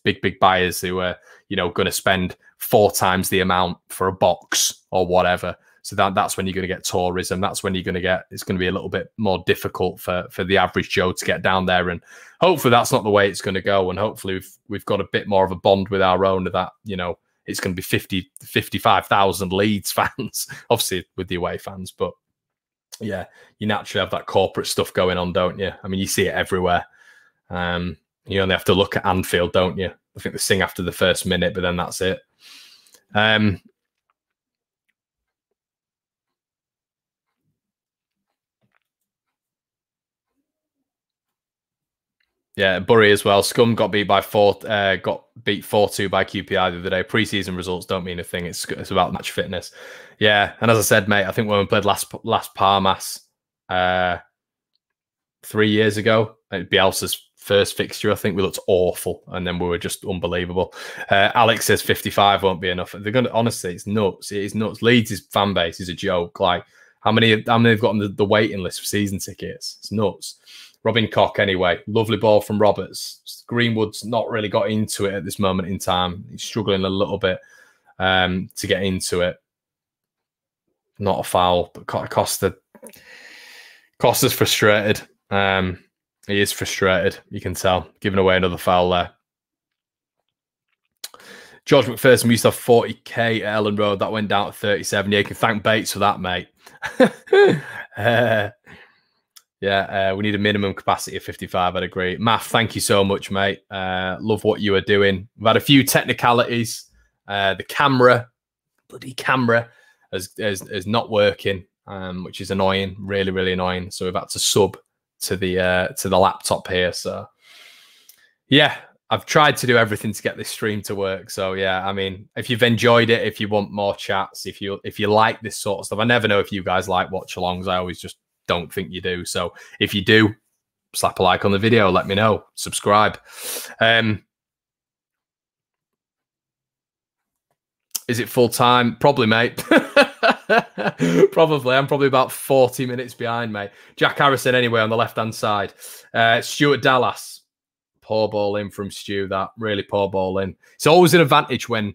who are, you know, going to spend 4 times the amount for a box or whatever. So that's when you're going to get tourism. That's when you're going to get, it's going to be a little bit more difficult for the average Joe to get down there. And hopefully that's not the way it's going to go. And hopefully we've got a bit more of a bond with our owner, that, you know, it's going to be 55,000 Leeds fans, obviously with the away fans. But yeah, you naturally have that corporate stuff going on, don't you? I mean, you see it everywhere. You only have to look at Anfield, don't you? I think they sing after the first minute, but then that's it. Yeah, Bury as well. Scum got beat 4-2 by QPR the other day. Pre-season results don't mean a thing. It's about match fitness. Yeah, and as I said, mate, I think when we played last Parmas 3 years ago, Bielsa's first fixture, I think we looked awful, and then we were just unbelievable. Alex says 55 won't be enough. They're gonna, honestly, it's nuts. It is nuts. Leeds' fan base is a joke. Like how many have got on the waiting list for season tickets? It's nuts. Robin Koch, anyway. Lovely ball from Roberts. Greenwood's not really got into it at this moment in time. He's struggling a little bit to get into it. Not a foul, but Costa's frustrated. He is frustrated, you can tell. Giving away another foul there. George McPherson, we used to have 40k at Ellen Road. That went down to 37. Yeah, you can thank Bates for that, mate. Yeah, we need a minimum capacity of 55. I'd agree. Math, thank you so much, mate. Love what you are doing. We've had a few technicalities. The bloody camera, is not working, which is annoying. Really, really annoying. So we've had to sub to the laptop here. So yeah, I've tried to do everything to get this stream to work. So yeah, I mean, if you've enjoyed it, if you want more chats, if you like this sort of stuff, I never know if you guys like watch-alongs. I always just don't think you do. So if you do, slap a like on the video, let me know, subscribe. Is it full time? Probably, mate. Probably. I'm probably about 40 minutes behind, mate. Jack Harrison, anyway, on the left-hand side. Stuart Dallas. Poor ball in from Stu, that. Really poor ball in. It's always an advantage when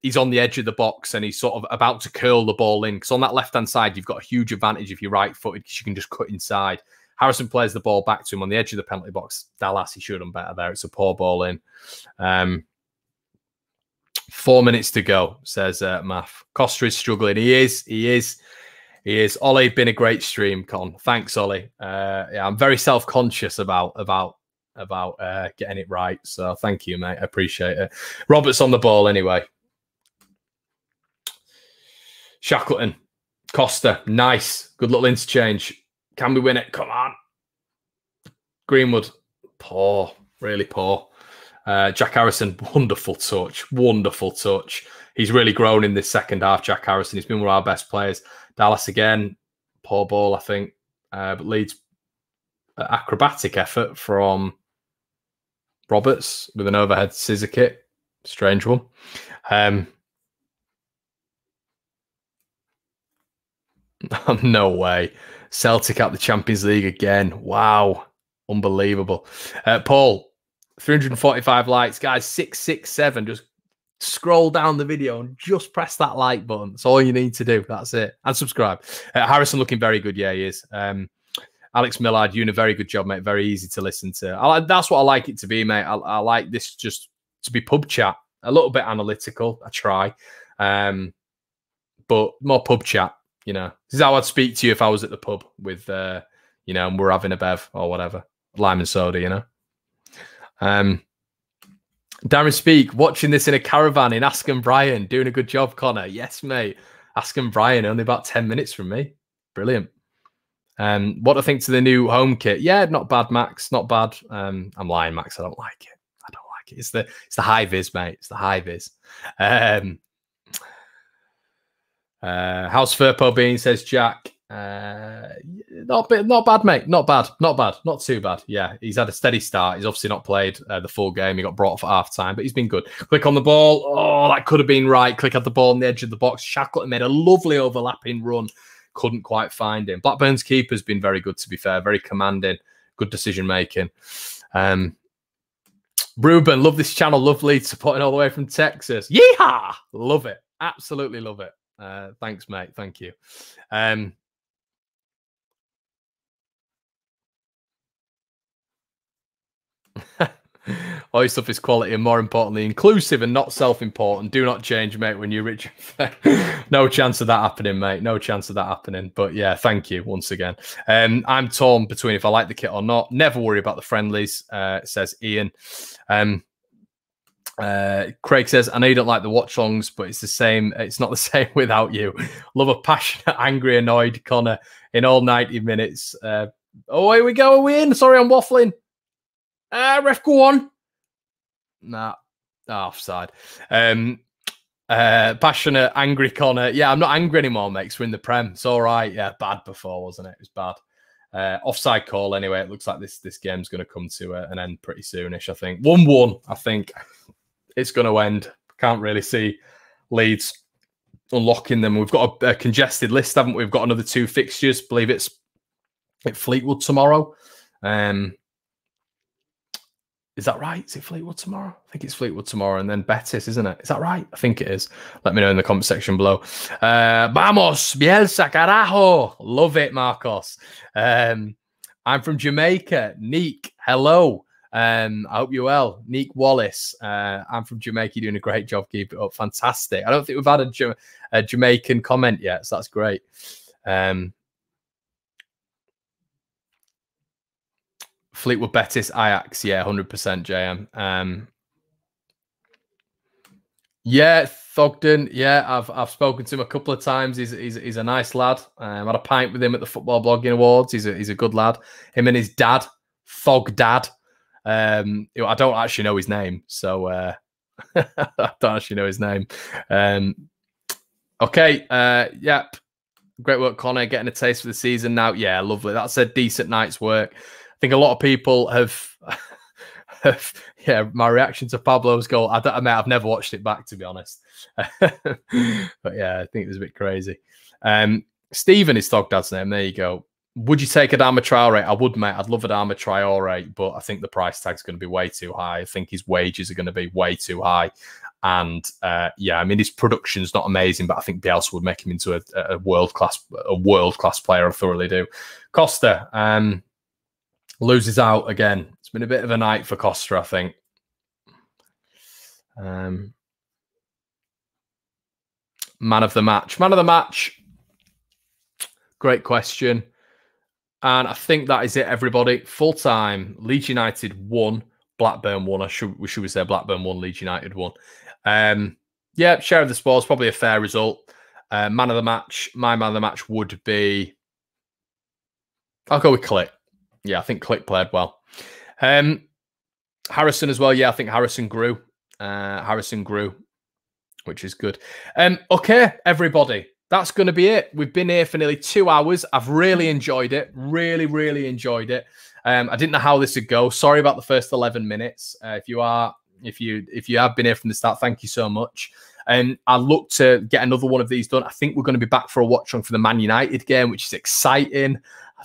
he's on the edge of the box and he's sort of about to curl the ball in. Because on that left-hand side, you've got a huge advantage if you're right-footed because you can just cut inside. Harrison plays the ball back to him on the edge of the penalty box. Dallas, he should have done better there. It's a poor ball in. 4 minutes to go, says Math. Costa is struggling. He is. Ollie, been a great stream, Con. Thanks, Ollie. Yeah, I'm very self-conscious about getting it right. So thank you, mate. I appreciate it. Roberts on the ball anyway. Shackleton, Costa, nice. Good little interchange. Can we win it? Come on. Greenwood, poor. Really poor. Jack Harrison, wonderful touch. Wonderful touch. He's really grown in this second half, Jack Harrison. He's been one of our best players. Dallas again, poor ball, I think. But Leeds, acrobatic effort from Roberts with an overhead scissor kick. Strange one. No way. Celtic out the Champions League again. Wow. Unbelievable. Paul, 345 likes. Guys, 667. Just scroll down the video and just press that like button. That's all you need to do. That's it. And subscribe. Harrison looking very good. Yeah, he is. Alex Millard, you doing a very good job, mate. Very easy to listen to. That's what I like it to be, mate. I like this just to be pub chat. A little bit analytical. I try. But more pub chat. You know, this is how I'd speak to you if I was at the pub with, you know, and we're having a bev or whatever. Lime and soda, you know. Darren Speak, watching this in a caravan in Askham Bryan. Doing a good job, Connor. Yes, mate. Askham Bryan, only about 10 minutes from me. Brilliant. What do I think to the new home kit? Yeah, not bad, Max. Not bad. I'm lying, Max. I don't like it. I don't like it. It's the high vis, mate. It's the high vis. How's Furpo being, says Jack. Not bad, mate. Not bad. Not too bad. Yeah, he's had a steady start. He's obviously not played the full game. He got brought off at half time, but he's been good. Click on the ball. Oh, that could have been right. Click at the ball on the edge of the box. Shackleton made a lovely overlapping run. Couldn't quite find him. Blackburn's keeper's been very good, to be fair. Very commanding. Good decision making. Ruben, love this channel. Love Leeds supporting all the way from Texas. Yeehaw! Love it. Absolutely love it. Thanks, mate. Thank you. All your stuff is quality and, more importantly, inclusive and not self-important. Do not change, mate, when you're rich. No chance of that happening, mate. No chance of that happening. But yeah, thank you once again. I'm torn between if I like the kit or not. Never worry about the friendlies, says Ian. Craig says, I know you don't like the watch-alongs, but it's the same. It's not the same without you. Love a passionate, angry, annoyed Connor in all 90 minutes. Oh, here we go. Are we in? Sorry, I'm waffling. Ref, go on. Nah, offside. Passionate, angry Connor. Yeah, I'm not angry anymore, mate, 'cause we're in the Prem. It's all right. Yeah, bad before, wasn't it? It was bad. Offside call anyway. It looks like this game's going to come to an end pretty soonish, I think. 1-1, I think. It's going to end. Can't really see Leeds unlocking them. We've got a congested list, haven't we? We've got another 2 fixtures. I believe it's at Fleetwood tomorrow. Is that right? Is it Fleetwood tomorrow? I think it's Fleetwood tomorrow and then Betis, isn't it? Is that right? I think it is. Let me know in the comment section below. Vamos, Bielsa, carajo. Love it, Marcos. I'm from Jamaica. Neek, hello. I hope you're well. Neek Wallace. I'm from Jamaica. You're doing a great job. Keep it up. Fantastic. I don't think we've had a Jamaican comment yet, so that's great. Fleetwood, Betis, Ajax. Yeah, 100% JM. Yeah, Thogden. Yeah, I've spoken to him a couple of times. He's a nice lad. I had a pint with him at the Football Blogging Awards. He's a good lad. Him and his dad, Thog Dad. I don't actually know his name, so I don't actually know his name. Okay. Yep. Great work, Connor. Getting a taste for the season now. Yeah, lovely. That's a decent night's work. I think a lot of people have yeah, my reaction to Pablo's goal. I've never watched it back, to be honest. But yeah, I think it was a bit crazy. Stephen is Thogdad's name. There you go. Would you take Adama Traore? I would, mate. I'd love Adama Traore, but I think the price tag's going to be way too high. I think his wages are going to be way too high. And yeah, I mean, his production's not amazing, but I think Bielsa would make him into a world-class player. I thoroughly do. Costa loses out again. It's been a bit of a night for Costa, I think. Man of the match. Man of the match. Great question. And I think that is it, everybody. Full time. Leeds United won. Blackburn won. We should say Blackburn won. Leeds United won. Yeah, share of the spoils. Probably a fair result. Man of the match. My man of the match would be... I'll go with Click. Yeah, I think Click played well. Harrison as well. Yeah, I think Harrison grew. Which is good. Okay, everybody. That's going to be it. We've been here for nearly 2 hours. I've really enjoyed it. Really, really enjoyed it. I didn't know how this would go. Sorry about the first 11 minutes. If you have been here from the start, thank you so much. I look to get another one of these done. I think we're going to be back for a watch on for the Man United game, which is exciting. I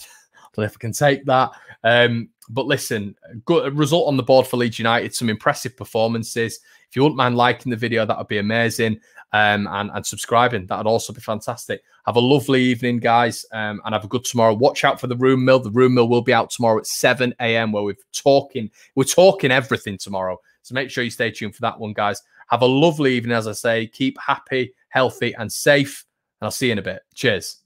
don't know if I can take that. But listen, good result on the board for Leeds United. Some impressive performances. If you wouldn't mind liking the video, that would be amazing. And subscribing, that would also be fantastic. Have a lovely evening, guys, and have a good tomorrow. Watch out for the Room Mill. The Room Mill will be out tomorrow at 7 a.m. where we're talking everything tomorrow. So make sure you stay tuned for that one, guys. Have a lovely evening, as I say. Keep happy, healthy, and safe. And I'll see you in a bit. Cheers.